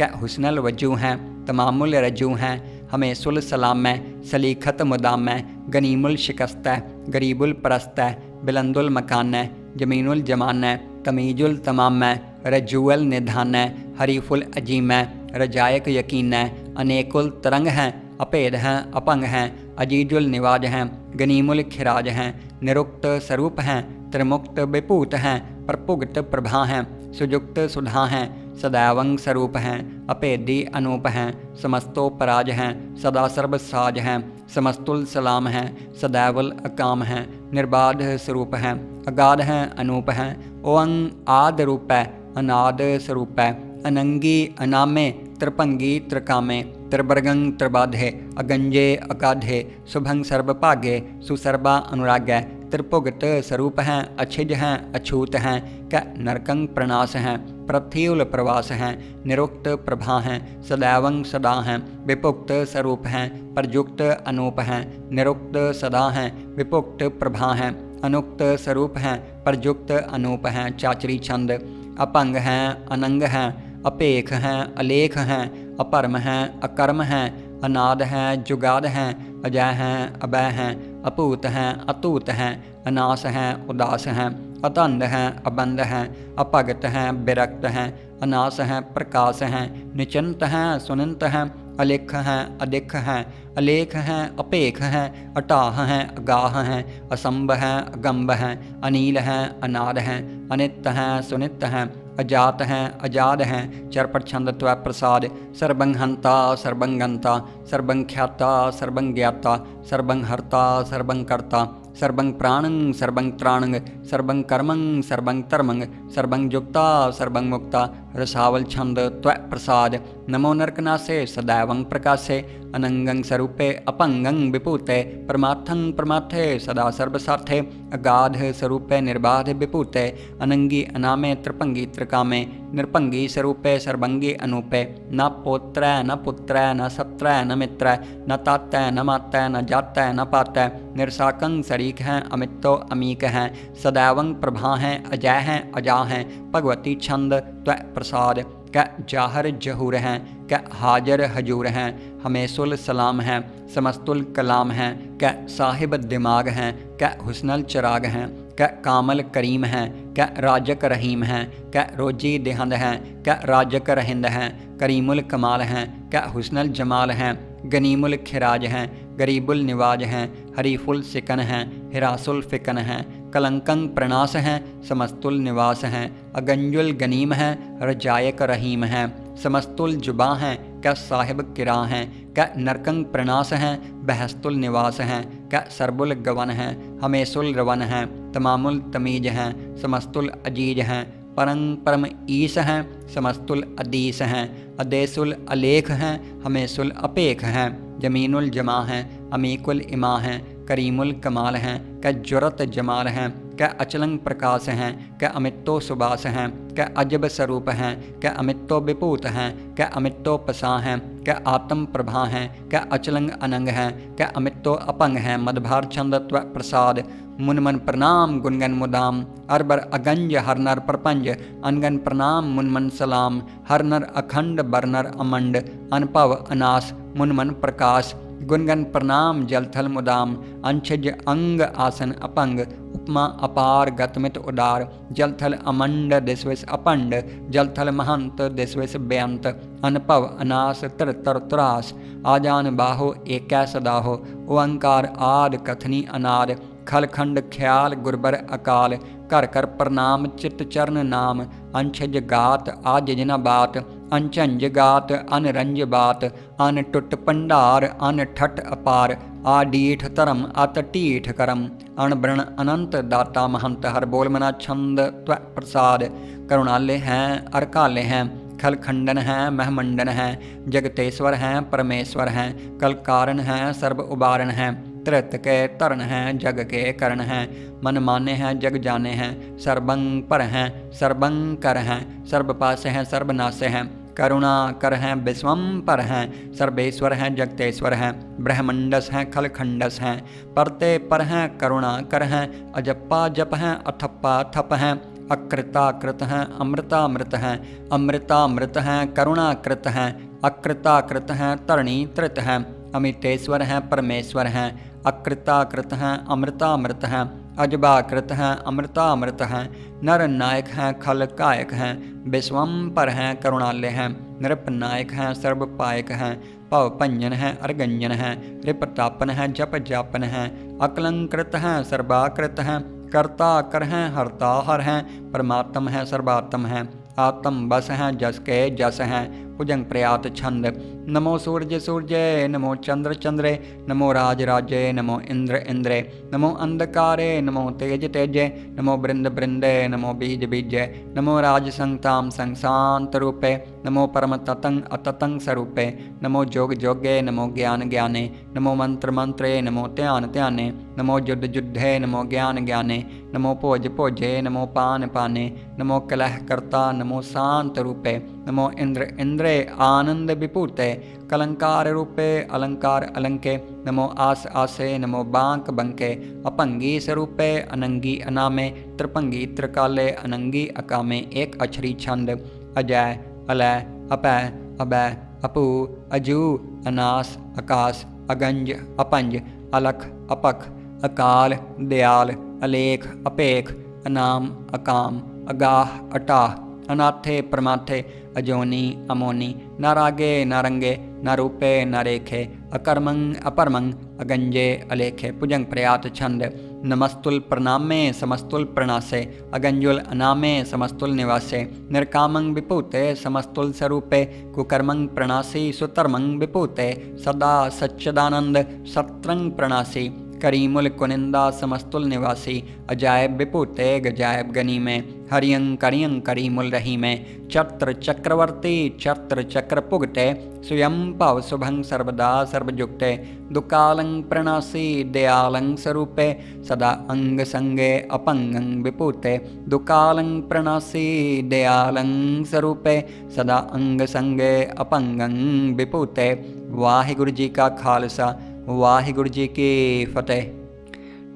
[SPEAKER 1] क हुस्नल वजू हैं। तमामुल रजू हैं, हमें सुल सलाम। सलीखत मुदाम, गनीमुल शिकस्त। गरीबुल परस्त, बिलंदुल मकान। जमीनुल जमान, तमीजुल तमाम। रजूअल निधान, हरीफुल अजीम। रजायक यकीन, अनेकुल तरंग हैं। अपेद हैं अपंग हैं, अजीजुल निवाज हैं। गनीमुल खिराज हैं, निरुक्त स्वरूप हैं। त्रिमुक्त विपूत हैं, प्रपुगत प्रभा हैं। सुजुक्त सुधा हैं, सदैवंग स्वरूप हैं। अपेदी अनूप हैं, समस्तो पराज हैं। सदा सर्व साज हैं, समस्तुल सलाम हैं। सदैवल अकाम हैं, निर्बाध स्वरूप हैं। अगाध हैं अनूप हैं, ओअंग आद रूप है। अनाद स्वरूप है, अनंगी अनामे। त्रिपंगी त्रिकामे, त्रिवर्गंग त्रिबाधे। अगंजे अगाधे, शुभंग सर्वभागे। सुसर्वा अनुराग्य, त्रिपुगत स्वरूप हैं। अछिज हैं अछूत हैं, क नरकंग प्रणाश हैं। पृथ्वील प्रवास हैं, निरुक्त प्रभा हैं। सदैवंग सदा हैं, विपुक्त स्वरूप हैं। प्रयुक्त अनूप हैं, निरुक्त सदा हैं। विपुक्त प्रभा हैं, अनुक्त स्वरूप हैं। प्रयुक्त अनूप हैं। चाचरी छंद अपंग हैं अनंग हैं। अपेख हैं अलेख हैं। अपरम हैं अकर्म हैं। अनाद हैं जुगाद हैं। अजय हैं अभय हैं। अपूत हैं अतूत हैं। अनास हैं उदास हैं। अतंद हैं अबंध हैं। अपगत हैं विरक्त हैं। अनास हैं प्रकाश हैं। निचंत हैं सुनंत हैं। अलिख हैं अधिक हैं। अलेख हैं अपेख हैं। अटाह हैं अगाह हैं। असंभ हैं अगंभ हैं। अनील हैं अनाद हैं। अनित हैं सुनित हैं। अजात हैं अजाद हैं चरपट छंद त्वै प्रसाद सर्वं हंता सर्वं गंता सर्वं ख्याता सर्वं ज्ञाता सर्वं हर्ता सर्वं कर्ता सर्वं प्राणं सर्वं त्राणं सर्वं कर्मं सर्वं धर्मं सर्वं युक्ता सर्वं मुक्ता रसावल छंद त्वै प्रसाद नमो नरकनासे सदैवं प्रकाशे अनंगं स्वरूपे अपंगं विपूते परमार्थं परमार्थे सदा सर्वसार्थे अगाध स्वरूपे निर्बाध विपूते अनंगी अनामे त्रिपंगी त्रिकामे निरपंगी स्वरूपे सर्वंगी अनूपे न पोत्र न पुत्र न सत्र न मित्र न तात्य न मात्य न जात्य न पात्य निरसाकं शरीक हैं अमितो अमीक हैं सदैवं प्रभा हैं अजय हैं अजा हैं भगवती छंद त्वै प्रसाद कै जाहर जहूर हैं कै हाजर हजूर हैं हमेशुल सलाम हैं समस्तुल कलाम हैं कै साहिब दिमाग हैं कै हुस्नल चिराग हैं कै कामल करीम हैं कै राजक रहीम हैं कै रोजी देहंद हैं कै राजक रहिंद हैं करीमुल कमाल हैं कै हुस्नल जमाल हैं गनीमुल खिराज हैं गरीबुल निवाज हैं हरीफुल सिकन हैं हिरासुल फिकन हैं कलंकं प्रणास हैं समस्तुल निवास हैं अगंजुल गनीम हैं रजायक रहीम हैं समस्तुल जुबा हैं क्या साहिब किरा हैं क्या नरकंग प्रणास हैं बहस्तुल निवास हैं क्या सरबुल गवन हैं हमेशुल रवन हैं तमामुल तमीज हैं समस्तुल अजीज हैं परं परम ईस हैं समस्तुल अदीस हैं अदेसुल अलेख हैं हमेशुल अपेख हैं जमीनुल जमा हैं अमीकुल इमा हैं करीमुल कमाल हैं कै जुरत जमाल हैं कै अचलंग प्रकाश हैं कै अमितो सुबास हैं कै अजब स्वरूप हैं कै अमितो विभूत हैं कै अमितो पसा हैं कै आत्म प्रभा हैं कै अचलंग अनंग हैं कै अमितो अपंग हैं मदभार छंद त्वै प्रसाद मुनमन प्रणाम गुनगन मुदाम अरबर अगंज हर नर प्रपंज अनगन प्रणाम मुनमन सलाम हर नर अखंड बरनर अमंड अनपव अनास मुनमन प्रकाश गुनगन प्रणाम जलथल मुदाम अंशज अंग आसन अपंग उपमा अपार गतमित उदार जलथल अमंड दिस्विस अपंड जलथल महंत दिस्विस बेअंत अनपव अनास तर त्रास आजान बाहो एकै सदाहो ओंकार आद कथनी अनाद खलखंड ख्याल गुरबर अकाल कर कर प्रणाम चित चरण नाम अंशज गात आज जना बात अंचंज गात अनरंज बात अन टुट पंडार अन ठट अपार आडीठ धर्म अत टीठ करम अणब्रण अनंत दाता महंत हर बोल मना छंद त्वै प्रसाद करुणाले हैं अरकाले हैं खलखंडन हैं महमंडन हैं जगतेश्वर हैं परमेश्वर हैं कलकारण हैं सर्व उबारण हैं त्रित के तरण हैं जग के करण हैं मन माने हैं जग जाने हैं सर्वं पर हैं सर्वं कर हैं सर्व पास हैं सर्वनाश हैं करुणा कर हैं विश्वम पर हैं सर्वेश्वर हैं जगतेश्वर हैं ब्रह्मंडस हैं खलखंडस हैं परते पर हैं करुणा कर हैं अजप्पा जप हैं अथप्पा थप हैं अकृताकृत हैं अमृतामृत हैं अमृतामृत हैं करुणाकृत हैं अकृताकृत हैं तरणी त्रित हैं अमितेश्वर हैं परमेश्वर हैं अकृताकृत हैं अमृतामृत हैं अजबाकृत हैं अमृतामृत हैं नर नायक हैं खल कायक हैं विश्वम पर हैं करुणालय हैं नृप नायक हैं सर्वपायक हैं पव पंजन हैं अर्गंजन हैं रिपतापन हैं जप जापन हैं अकलंकृत हैं सर्वाकृत हैं कर्ता कर हैं हरता हर हैं परमात्म हैं सर्वात्म हैं आत्म बस हैं जस के जस हैं भुजंग प्रयात छंद नमो सूर्य सूर्य नमो चंद्र चंद्रे नमो राज राजे नमो इंद्र इंद्रे नमो अंधकारे नमो तेज तेजे नमो बृंद बृंदे नमो बीज बीजे नमो राज संताम संसांत रूपे नमो परम ततंग अततंग स्वरूपे नमो जोग जोगे नमो ज्ञान ज्ञाने नमो मंत्र मंत्रे नमो ध्यान ध्याने नमो युद्ध युद्धे नमो ज्ञान ज्ञाने नमो भोज भोजे नमो पान पाने नमो कलह कर्ता नमो शांत रूपे नमो इंद्र इंद्रे आनंद विपूते कलंकार रूपे अलंकार अलंके नमो आस आसे नमो बांक बंके अपंगी स्वरूपे अनंगी अनामे त्रिपंगी त्रिकाले अनंगी अकामे एक अक्षरी छंद अजय अलय अपय अभय अपू अजू अनास आकाश अगंज अपंज अलख अपख अकाल दयाल अलेख अपेख अनाम अकाम अगाह अटाह अनाथे प्रमाथे अजोनी अमोनी न रागे न रंगे न रूपे न रेखे अकर्मं अपरमं अगंजे अलेखे भुजंग प्रयात छंद। नमस्तुल प्रणामे समस्तुल प्रणासे अगंजुल अनामे समस्तुल निवासे निर्कामं विपूते समस्तुल स्वरूपे कुकर्मं प्रणासी सुतर्मं विपूते सदा सच्चिदानंद सत्रंग प्रणासी करीमुल कुनिंदा समस्तुल निवासी अजायब विपूते गजायब गनी में हरियं करियं करीमुल रही में चत्र चक्रवर्ती चत्र चक्र पुगते स्वयं भव शुभं सर्वदा सर्वयुक्ते दुकालं प्रणासी दयालं स्वरूपे सदा अंग संगे अपंगं विपूते दुकालं प्रणासी दयालं स्वरूपे सदा अंग संगे अपंगं विपूते। वाहिगुरु जी का खालसा वाहिगुरु जी की फतेह।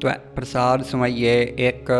[SPEAKER 1] त्वै प्रसाद सुमइये एक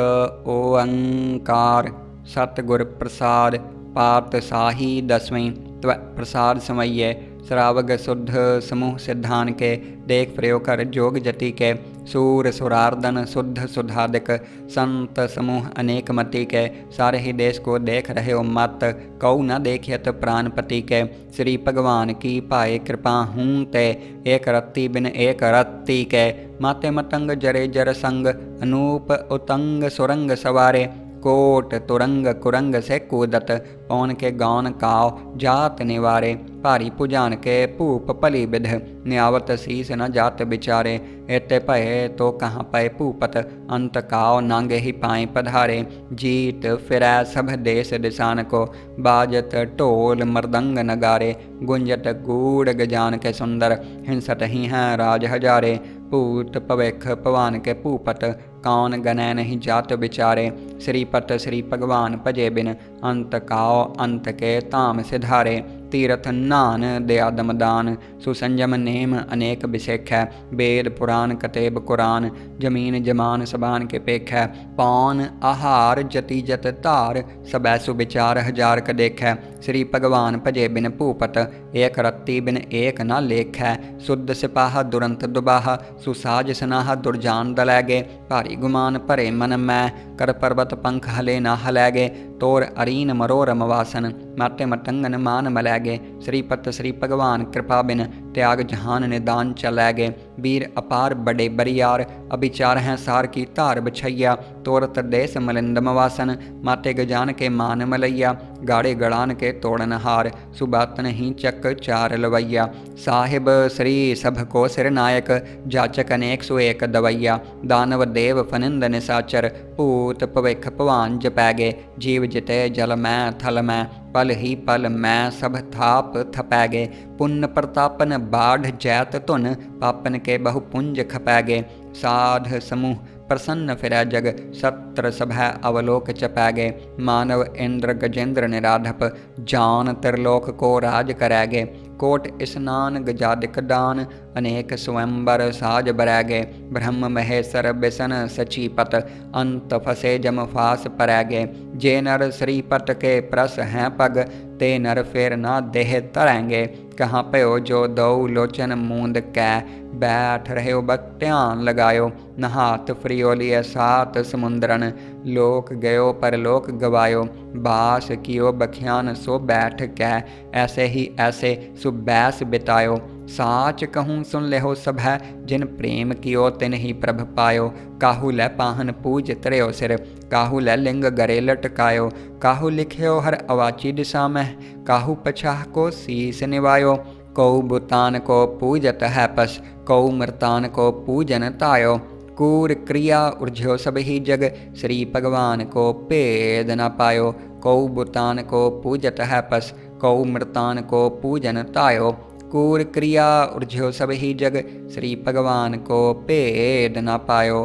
[SPEAKER 1] ओंकार सतगुर प्रसाद पात साही दसवीं। त्वै प्रसाद सुमइये श्रावग शुद्ध समूह सिद्धान के देख प्रयोग कर जोग जति के सूर सुरार्दन शुद्ध सुधादिक संत समूह अनेक मति के सारे ही देश को देख रहे हो मत कऊ न देखियत प्राणपति के श्री भगवान की पाए कृपा हूँ ते एक रत्ती बिन एक रत्ती के माते मतंग जरे जर संग अनूप उतंग सुरंग सवारे कोट तुरंग कुरंग से कूदत पौन के गौन काव जात निवारे भारी पुजान के पूप पली विध न्यावत शीस न जात बिचारे एते पए तो कहाँ पए पूपत अंत काव नांगे ही पाए पधारे जीत फिरै सब देश दिशान को बाजत ढोल मृदंग नगारे गुंजत गूढ़ गजान के सुंदर हिंसत ही हैं राज हजारे पूत पविख पवान के पूपत कौन गनय नहीं जात बिचारे श्रीपत श्री भगवान भजे बिन अंत काओ अंत के ताम सिधारे तीर्थ नान दयादम दान सुसंजम नेम अनेक बिसेख है वेद पुराण कतेब कुरान जमीन जमान सबान के पेख है पौन आहार जति जत तार सबै सुविचार हजार क देख है श्री भगवान भजे बिन भूपत एक रत्ती बिन एक न लेख है शुद्ध सिपाह दुरंत दुबाह सुसाज सनाह दुरजान दलैगे भारी गुमान भरे मन मै कर पर्वत पंख हले न हलैगे तोर अरीन मरोरम वासन माते मतंगन मान मलैगे श्रीपत श्री भगवान कृपा बिन त्याग जहान निदान चलैगे वीर अपार बड़े बरियार अभिचार हैं सार की धार बछैया तोरत देश मलिंदम वासन माते गजान के मान मलैया गाड़े गड़ान के तोड़न हार सुबातन ही चक चार लवैया साहिब श्री सब को सिर नायक जाचक अनेक सु एक दवैया दानव देव फनिंद निसाचर भूत भविख भवान जपैगे जीव जिते जल मैं थल मैं पल ही पल मैं सब थाप थपैगे पुण्य प्रतापन बाढ़ जैत धुन पापन के बहुपुंज खपैगे साध समूह प्रसन्न फिरै जग सत्र सभै अवलोक चपैगे मानव इंद्र गजेंद्र निराधप जान त्रिलोक को राज करैगे कोट स्नान गजादिक दान अनेक स्वयंवर साज बरैगे ब्रह्म महेश्वर बिसन सचीपत अंत फसे जम फास परैगे जे नर श्रीपत के प्रस हैं पग ते नर फिर ना देह तरैंगे कहाँ पयो जो दो लोचन मूंद कै बैठ रहे हो बक ध्यान लगायो नहात फ्रियोलिय सात समुंदरन लोक गयो पर लोक गवायो बास कियो बखियान सो बैठ कै ऐसे ही ऐसे सुबैस बितायो साच कहूँ सुन लेहो सब है जिन प्रेम कियो तिन ही प्रभ पायो काहू लै पाहन पूज त्रियो सिर काहू लै लिंग गरे लटकायो काहू लिख्यो हर अवाची दिशा में काहू पछाह को शीस निवायो कौ बुतान को पूजत है पस कौ मृतान को पूजन तायो कूर क्रिया उर्झ्यो सब ही जग श्री भगवान को भेद न पायो कौ बुतान को पूजत है पस कौ मृतान को पूजन तायो कूर क्रिया उर्झ्यो सब ही जग श्री भगवान को भेद न पायो।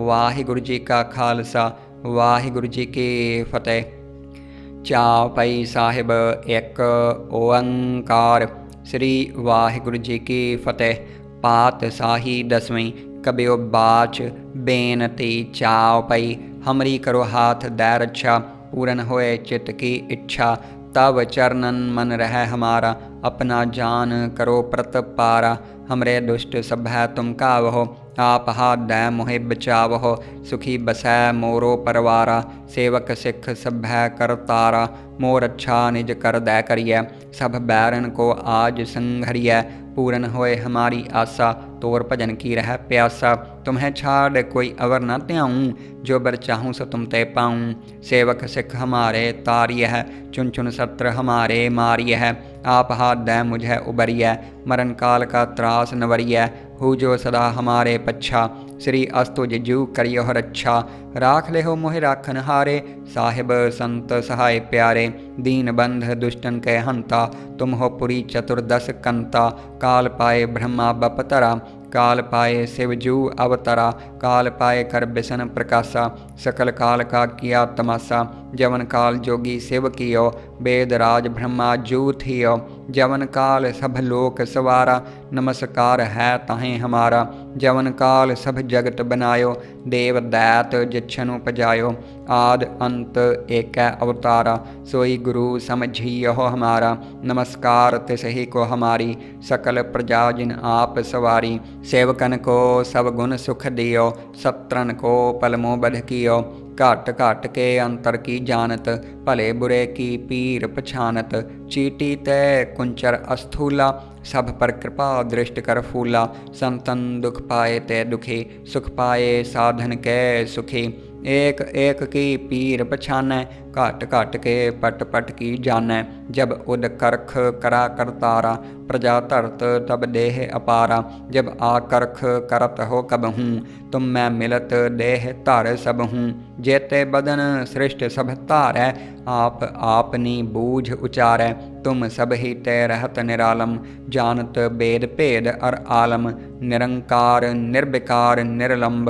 [SPEAKER 1] वाहिगुरु जी का खालसा वाहिगुरु जी की फतेह। चौपाई साहिब एक ओंकार श्री वाहिगुरु जी की फतेह। पात शाही दसवीं। कबियो बाच बेनती चौपाई। हमरी करो हाथ दै रक्षा पूरन होए चित्त की इच्छा तब चरणन मन रह हमारा अपना जान करो प्रतपारा हमरे दुष्ट सभै तुम कावहो आप हाथ दै मोहे बचावहो सुखी बसै मोरो परवारा सेवक सिख सभै करतारा मोर अच्छा निज कर दै करिय सब बैरन को आज संघरिय पूरन होए हमारी आशा तोर भजन की रह प्यासा। तुम्हें छाड़ कोई अवर न त्याऊँ, जो बर चाहूँ सो तुम ते पाऊँ। सेवक सिख हमारे तारिय है, चुन चुन सत्र हमारे मारिय है। आप हाथ दै मुझे उबरिय, मरण काल का त्रास नवरिय। हु जो सदा हमारे पच्छा, श्री अस्तुज जू करियो रक्षा। राख ले हो मोहि राखन हारे, साहिब संत सहाय प्यारे। दीन बंध दुष्टन के हंता, तुम हो पुरी चतुर्दश कंता। काल पाए ब्रह्मा बपतरा, काल पाए शिवजू अवतरा। काल पाए कर बिसन प्रकाशा, सकल काल का किया तमाशा। जवन काल जोगी शिव कियो, वेद राज ब्रह्मा जू थियो। जवन काल सब लोक सवारा, नमस्कार है ताहें हमारा। जवन काल सब जगत बनायो, देव दैत जिछनु पजायो। आद अंत एक अवतारा, सोई गुरु समझियो हमारा। नमस्कार तिसहि को हमारी, सकल प्रजा जिन आप सवारी। सेवकन को सब गुण सुख दियो, सत्रन को पलमो बध कियो। घट घट के अंतर की जानत, भले बुरे की पीर पछानत। चीटी तय कुंचर अस्थूला, सब पर कृपा दृष्ट कर फूला। संतन दुख पाए ते दुखी, सुख पाए साधन के सुखी। एक एक की पीर पछानै, घट घट के पट पट की जानै। जब उद करख करा करतारा, प्रजा धरत तब देह अपारा। जब आकरख करत हो कबहूँ, तुम मैं मिलत देह धर सबहूँ। जेते बदन सृष्ट सब धारै, आप आपनी बूझ उचारै। तुम सब ही ते रहत निरालम, जानत वेद भेद अर आलम। निरंकार निर्विकार निर्लंभ,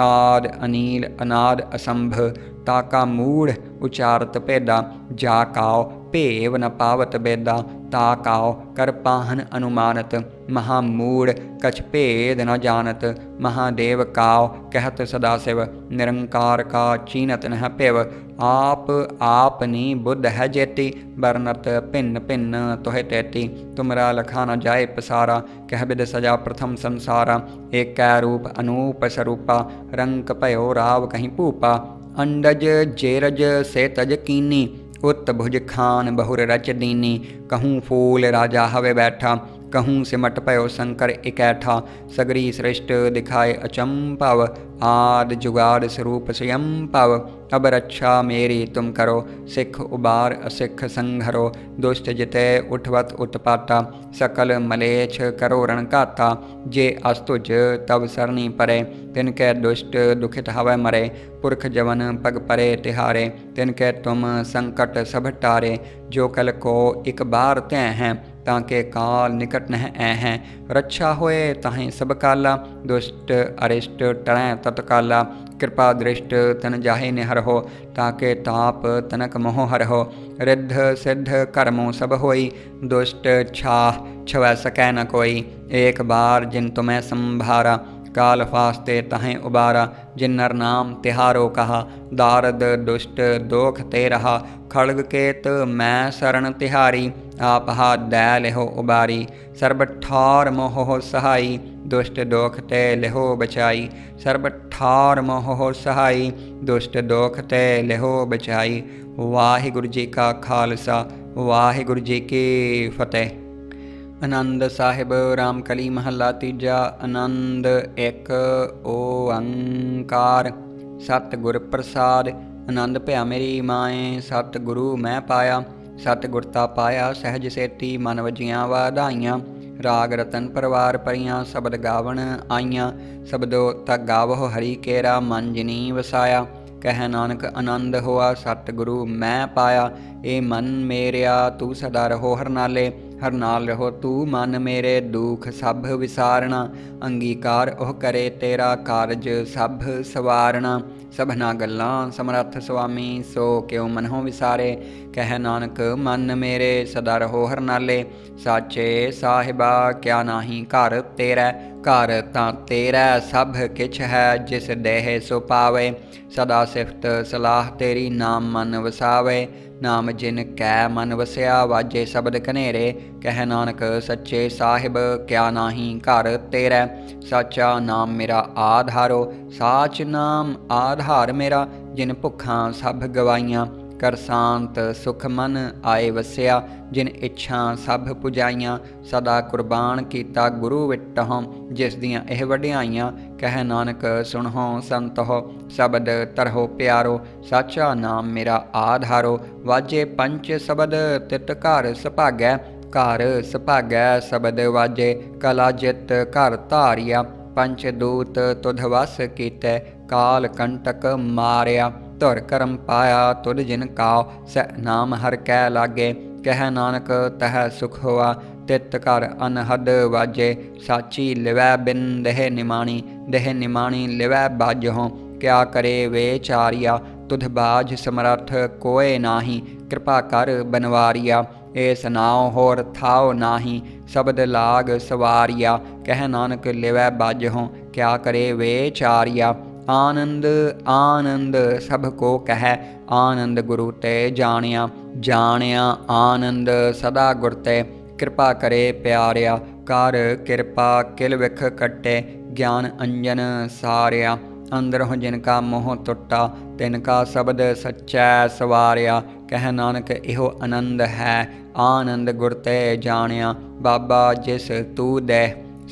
[SPEAKER 1] आद अनील अनाद असंभ। ताका मूढ़ उचारत भेदा, जा काओ भेव न पावत बेदा। ताकाओ कर पाहन अनुमानत, महामूढ़ कछ भेद न जानत। महादेव काओ कहत सदाशिव, निरंकार का चीनत नह पिव। आप आपनी बुद्ध है जेती, बरनत भिन्न भिन्न तोहे तेती। तुमरा लखा न जाए पसारा, कह बिद सजा प्रथम संसारा। एक रूप अनूप स्वरूपा, रंग भयो राव कहीं भूपा। अंडज जेरज से तज कीनी, उत भुज खान बहुर रच दीनी। कहूँ फूल राजा हवे बैठा, कहूँ सिमट पयो शंकर इकैठा। सगरी सृष्ट दिखाए अचंभव, आद जुगाद स्वरूप स्वयं पव। अब रक्षा मेरी तुम करो, सिख उबार असिख संघरो। दुष्ट जिते उठवत उत्पाता, सकल मलेच्छ करो रणघाता। जे अस्तुज तब सरनी परे, तिनके दुष्ट दुखित हवै मरे। पुरख जवन पग परे तिहारे, तिनके तुम संकट सब टारे। जो कल को एक बार तय हैं, ताके काल निकट नह ऐ हैं। रक्षा होए ताहें सब काला, दुष्ट अरिष्ट टरैं तत्काला। कृपा दृष्ट तन जाहे निहर हो, ताके ताप तनक मोह हर हो। रिद्ध सिद्ध कर्मों सब होई, दुष्ट छाह छवै सकै न कोई। एक बार जिन तुम्हें संभारा, काल फास्ते तहें उबारा। जिन नर नाम तिहारो कहा, दारद दुष्ट दोख ते रहा। खड़ग केत मैं शरण तिहारी, आप हाथ दै लेहो उबारी। सर्ब ठार मोह सहाई, दुष्ट दोख ते लेहो बचाई। सर्ब ठार मोह सहाई, दुष्ट दोख ते लेहो बचाई। वाहिगुरु जी का खालसा, वाहिगुरु जी की फतेह। आनंद साहिब रामकली महला तीजा। आनंद एक ओंकार, सतगुर प्रसाद। आनंद भया मेरी माए, सतगुरु मैं पाया। सतगुरता पाया सहज सेती, मन वजियां वाधाइयां। राग रतन परवार परियां, शबद गावण आईयां। शबदो तक गावो हरि केरा, मन जिनी वसाया। कह नानक आनंद होआ, सतगुरु मैं पाया। ए मन मेरिया तू सदा रहो हर नाले, हर नाल रहो तू मन मेरे। दुख सब विसारना, अंगीकार ओह करे तेरा। कारज सब सवारना, सबना गल्लां समरथ सुआमी। सो क्यों मनहों विसारे, कह नानक मन मेरे। सदा रहो हर नाले, साचे साहिबा क्या नाही घर तेरै। घर तां तेरै सब किछ है, जिस देह सो पावे। सदा सिफत सलाह तेरी, नाम मन वसावे। नाम जिन कै मन वसया, वाजे शब्द कनेरे। कह नानक सच्चे साहिब क्या नाही घर तेरै। साचा नाम मेरा आधारो, साच नाम आधार मेरा। जिन भुखां सब गवाइयां, कर शांत सुख मन आए वसिया। जिन इच्छा सब पुजाइयां सदा कुर्बान कीता गुरु विटहों। जिस दियां एह वड्याइयां कह नानक सुनहो संतहो। शबद तरहो प्यारो साचा नाम मेरा आधारो। वाजे पंच शबद तित घर सुभागै। घर सुभागै शबद वाजे कला जित घर धारिया। पंच दूत तुध वस कीते काल कंटक मारिया। धुर करम पाया तुध जिन काओ सह नाम हर कै लागे। कह नानक तह सुख होआ तित घर अनहद वाजे। साची लिवै बिन देह निमाणी देह निमाणी लिवै बाजहों। क्या करे वेचारिया तुध बाज समर्थ कोय नाही। कृपा कर बनवारिया एस नाव होर थाओ नाही। शबद लाग सवारिया कह नानक लिवै बाजहों। क्या करे वेचारिया आनंद आनंद सब को कह। आनंद गुरु ते जानिया जानिया आनंद सदा गुर ते। कृपा करे प्यारिया कर कृपा किल विख कटे। ज्ञान अंजन सारिया अंदरों जिनका मोह टुटा। तिनका शब्द सच्चै सवारिया कह नानक इहो आनंद है। आनंद गुर ते जानिया बाबा जिस तू दे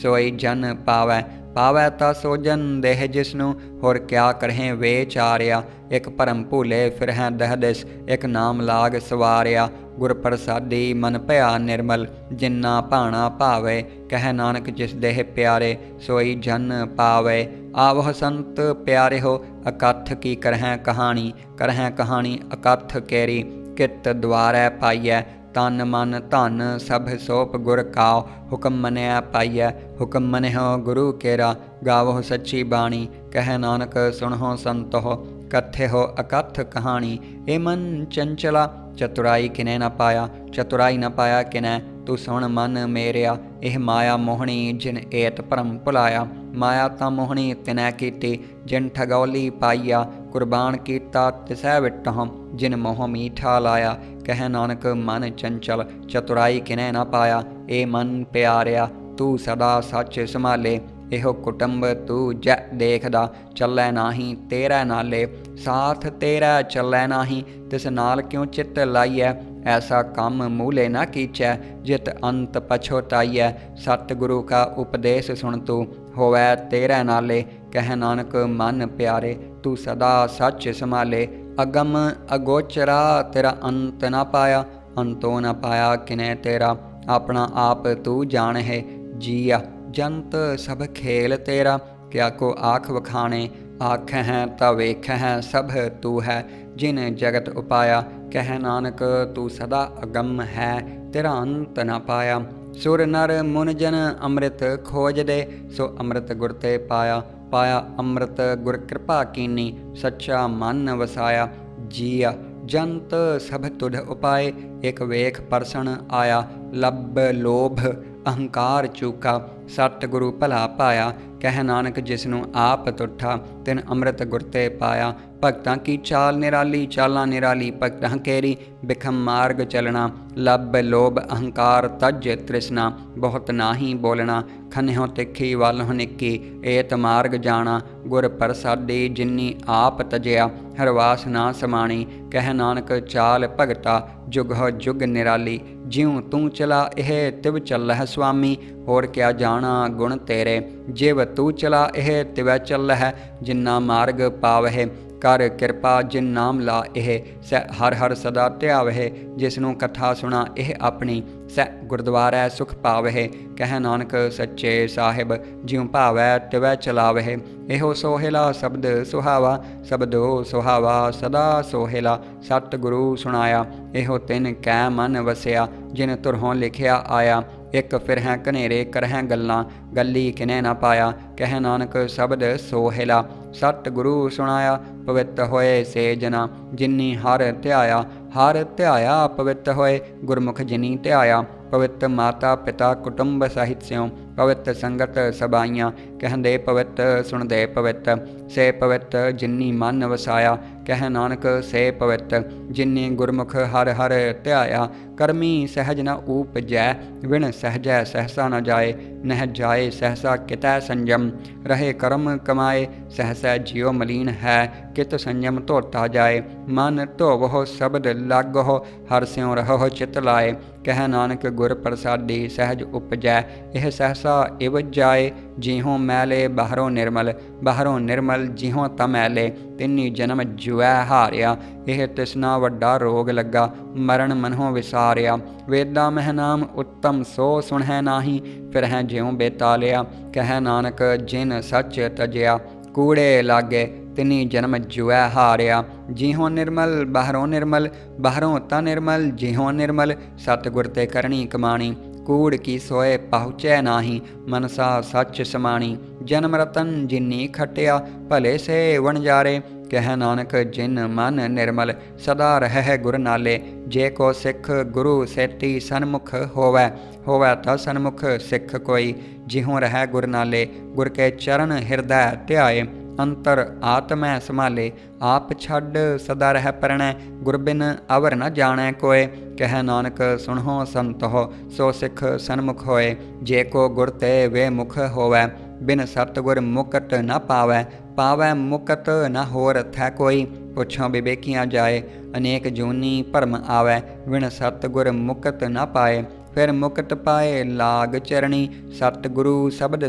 [SPEAKER 1] सोई जन पावै। पावै ता सो जन देह जिसनु होर क्या करें वेचारिया। एक भरम भूले फिर है दह दिस एक नाम लाग सवारिया। गुर प्रसादी मन भया निर्मल जिन्ना भाना भावे। कह नानक जिस देह प्यारे सोई जन पावे। आवह संत प्यारे हो अकथ की करह कहानी। करह कहानी अकथ केरी कित द्वारै पाइयै। तन मन धन सब सोप गुर काओ। हुक्म मनिया पाइयै हुक्म मनिहो गुरु केरा। गावो सच्ची बाणी कह नानक सुनहो संतहो। कथे हो अकथ कहानी ए मन चंचला। चतुराई किने न पाया चतुराई न पाया किने। तू सुन मन मेरिया एह माया मोहनी जिन एत भरम भुलाया। माया ता मोहनी तिनै कीती जिन ठगौली पाइया। कुर्बान कीता तिसै विटहों जिन मोह मीठा लाया। कह नानक मन चंचल चतुराई किने न पाया। ए मन प्यारिया तू सदा सच संभाले। एहो कुटुंब तू जै देखदा चलै नाही तेरै नाले। साथ तेरा चलै नाही तिस नाल क्यों चित लाइयै। ऐसा कम मूले न कीचै जित अंत पछोताइयै। सतगुरु का उपदेश सुन तू होवै तेरै नाले। कह नानक मन प्यारे तू सदा सच संभाले। अगम अगोचरा तेरा अंत न पाया। अंतो न पाया किने तेरा अपना आप तू जान है। जिया जंत सब खेल तेरा क्या को आख वखाने। आख हैं ता वेख हैं सब तू है जिन जगत उपाया। कह नानक तू सदा अगम है तेरा अंत न पाया। सुर नर मुन जन अमृत खोज दे सो अमृत गुर ते पाया। पाया अमृत गुर कृपा कीनी सच्चा मन वसाया। जिया जंत सब तुध उपाय एक वेख परसन आया। लब लोभ अहंकार चूका सतगुरु भला पाया। कह नानक जिसनु आप तुठा तिन अमृत गुर ते पाया। भगतां की चाल निराली चालां निराली भगतां केरी। बिखम मार्ग चलना लब लोभ अहंकार तज तृष्णा। बहुत नाही बोलना खनिहो तिखी वालों निक्की। एत मार्ग जाना गुर प्रसादी जिन्नी आप तजया। हरवास ना समाणी कह नानक चाल भगता जुग हो जुग निराली। ज्यों तू चला एह तिव चलह स्वामी होर क्या जाना गुण तेरे। जिव तू चला एह तिवै चलह जिन्ना मार्ग पावह। कर किरपा जिन नाम ला एह सह हर हर सदा ध्यावह। जिसनों कथा सुना एह अपनी सह गुरद्वारै सुख पावह। कह नानक सच्चे साहिब ज्यों भावै तिवै चलावह। एहो सोहेला शब्द सुहावा शब्दो सुहावा सदा सोहेला। सतगुरु सुनाया एहो तिन कै मन वसिया जिन तुरहों लिखिया आया। एक फिर है कनेरे करह गल्लां गली किने न पाया। कह नानक शब्द सोहेला सतगुरु सुनाया। पवित्र होए से जना जिन्नी हर ध्याया। हर ध्याया पवित्र होए गुरमुख जिनी ध्याया। पवित्र माता पिता कुटुंब सहित स्यों ਪਵਿੱਤ ਸੰਗਤ ਸਬਾਈਆਂ, ਕਹਿੰਦੇ ਪਵਿੱਤ ਸੁਣਦੇ ਪਵਿੱਤ। ਸੇ ਪਵਿੱਤ ਜਿਨੀ ਮਨ ਵਸਾਇਆ, ਕਹਿ ਨਾਨਕ ਸੇ ਪਵਿੱਤ ਜਿਨੀ ਗੁਰਮੁਖ ਹਰ ਹਰ ਧਿਆਇਆ। ਕਰਮੀ ਸਹਿਜ ਨ ਊਪਜੈ, ਵਿਣ ਸਹਿਜੈ ਸਹਸਾ ਨ ਜਾਏ। ਨਹਿ ਜਾਏ ਸਹਸਾ ਕਿਤੈ ਸੰਜਮ, ਰਹੇ ਕਰਮ ਕਮਾਏ। ਸਹਸੈ ਜਿਉ ਮਲੀਨ ਹੈ, ਕਿਤ ਸੰਜਮ ਧੋਤਾ ਜਾਏ। ਮਨ ਧੋਵਹੁ ਸ਼ਬਦ ਲਾਗਹੁ, ਹਰਿ ਸਿਉ ਰਹਹੁ ਚਿਤ ਲਾਏ। ਕਹਿ ਨਾਨਕ ਗੁਰ ਪ੍ਰਸਾਦੀ ਸਹਿਜ ਉਪਜੈ, ਇਹ ਸਹਸਾ ਇਵ ਜਾਏ। ਜਿਉ ਮੈਲੇ ਬਾਹਰੋਂ ਨਿਰਮਲ, ਬਾਹਰੋਂ ਨਿਰਮਲ ਜਿਉ ਤਮੈਲੇ। ਤਿੰਨੀ ਜਨਮ ਜੁਐ ਹਾਰਿਆ, ਇਹ ਤਿਸਨਾ ਵੱਡਾ ਰੋਗ ਲੱਗਾ। ਮਰਨ ਮਨਹੁ ਵਿਸਾਰਿਆ, ਵੇਦਾਂ ਮਹਿ ਨਾਮ ਉੱਤਮ ਸੋ ਸੁਣਹਿ ਨਾਹੀ। ਫਿਰਹਿ ਜਿਉ ਬੇਤਾਲਿਆ, ਕਹਿ ਨਾਨਕ ਜਿਨ ਸੱਚ ਤਜਿਆ। ਕੂੜੇ ਲਾਗੇ ਤਿਨੀ ਜਨਮ ਜੁਐ ਹਾਰਿਆ, ਜਿਉ ਨਿਰਮਲ ਬਾਹਰੋਂ ਨਿਰਮਲ, ਬਾਹਰੋਂ ਤਾਂ ਨਿਰਮਲ ਜਿਉ ਨਿਰਮਲ। ਸਤਿਗੁਰ ਤੇ ਕਰਨੀ ਕਮਾਣੀ, ਕੂੜ ਕੀ ਸੋਏ ਪਹੁੰਚੈ ਨਾਹੀ। ਮਨਸਾ ਸੱਚ ਸਮਾਣੀ, ਜਨਮ ਰਤਨ ਜਿਨੀ ਖਟਿਆ। ਭਲੇ ਸੇ ਵਣਜਾਰੇ, ਕਹਿ ਨਾਨਕ ਜਿਨ ਮਨ ਨਿਰਮਲ। ਸਦਾ ਰਹਿ ਗੁਰ ਨਾਲੇ, ਜੇ ਕੋ ਸਿੱਖ ਗੁਰੂ ਸੇਤੀ ਸਨਮੁਖ ਹੋਵੈ। ਹੋਵੈ ਤਾਂ ਸਨਮੁਖ ਸਿੱਖ ਕੋਈ, ਜਿਉ ਰਹਿ ਗੁਰ ਨਾਲੇ। ਗੁਰ ਕੇ ਚਰਨ ਹਿਰਦੈ ਧਿਆਏ, ਅੰਤਰ ਆਤਮੈ ਸੰਭਾਲੇ। ਆਪ ਛੱਡ ਸਦਾ ਰਹਿ ਪਰਣੈ, ਗੁਰ ਬਿਨ ਅਵਰ ਨ ਜਾਣੈ ਕੋਇ। ਕਹਿ ਨਾਨਕ ਸੁਣਹੁ ਸੰਤਹੁ, ਸੋ ਸਿੱਖ ਸਨਮੁਖ ਹੋਏ। ਜੇ ਕੋ ਗੁਰ ਤੇ ਵੇ ਮੁਖ ਹੋਵੈ, ਬਿਨ ਸਤਿਗੁਰ ਮੁਕਤ ਨ ਪਾਵੈ। ਪਾਵੈ ਮੁਕਤ ਨ ਹੋਰ ਥੈ ਕੋਈ, ਪੁੱਛੋਂ ਵਿਵੇਕੀਆਂ ਜਾਏ। ਅਨੇਕ ਜੂਨੀ ਭਰਮ ਆਵੈ, ਬਿਨ ਸਤਿਗੁਰ ਮੁਕਤ ਨ ਪਾਏ। ਫਿਰ ਮੁਕਤ ਪਾਏ ਲਾਗ ਚਰਣੀ, ਸਤਿਗੁਰੂ ਸ਼ਬਦ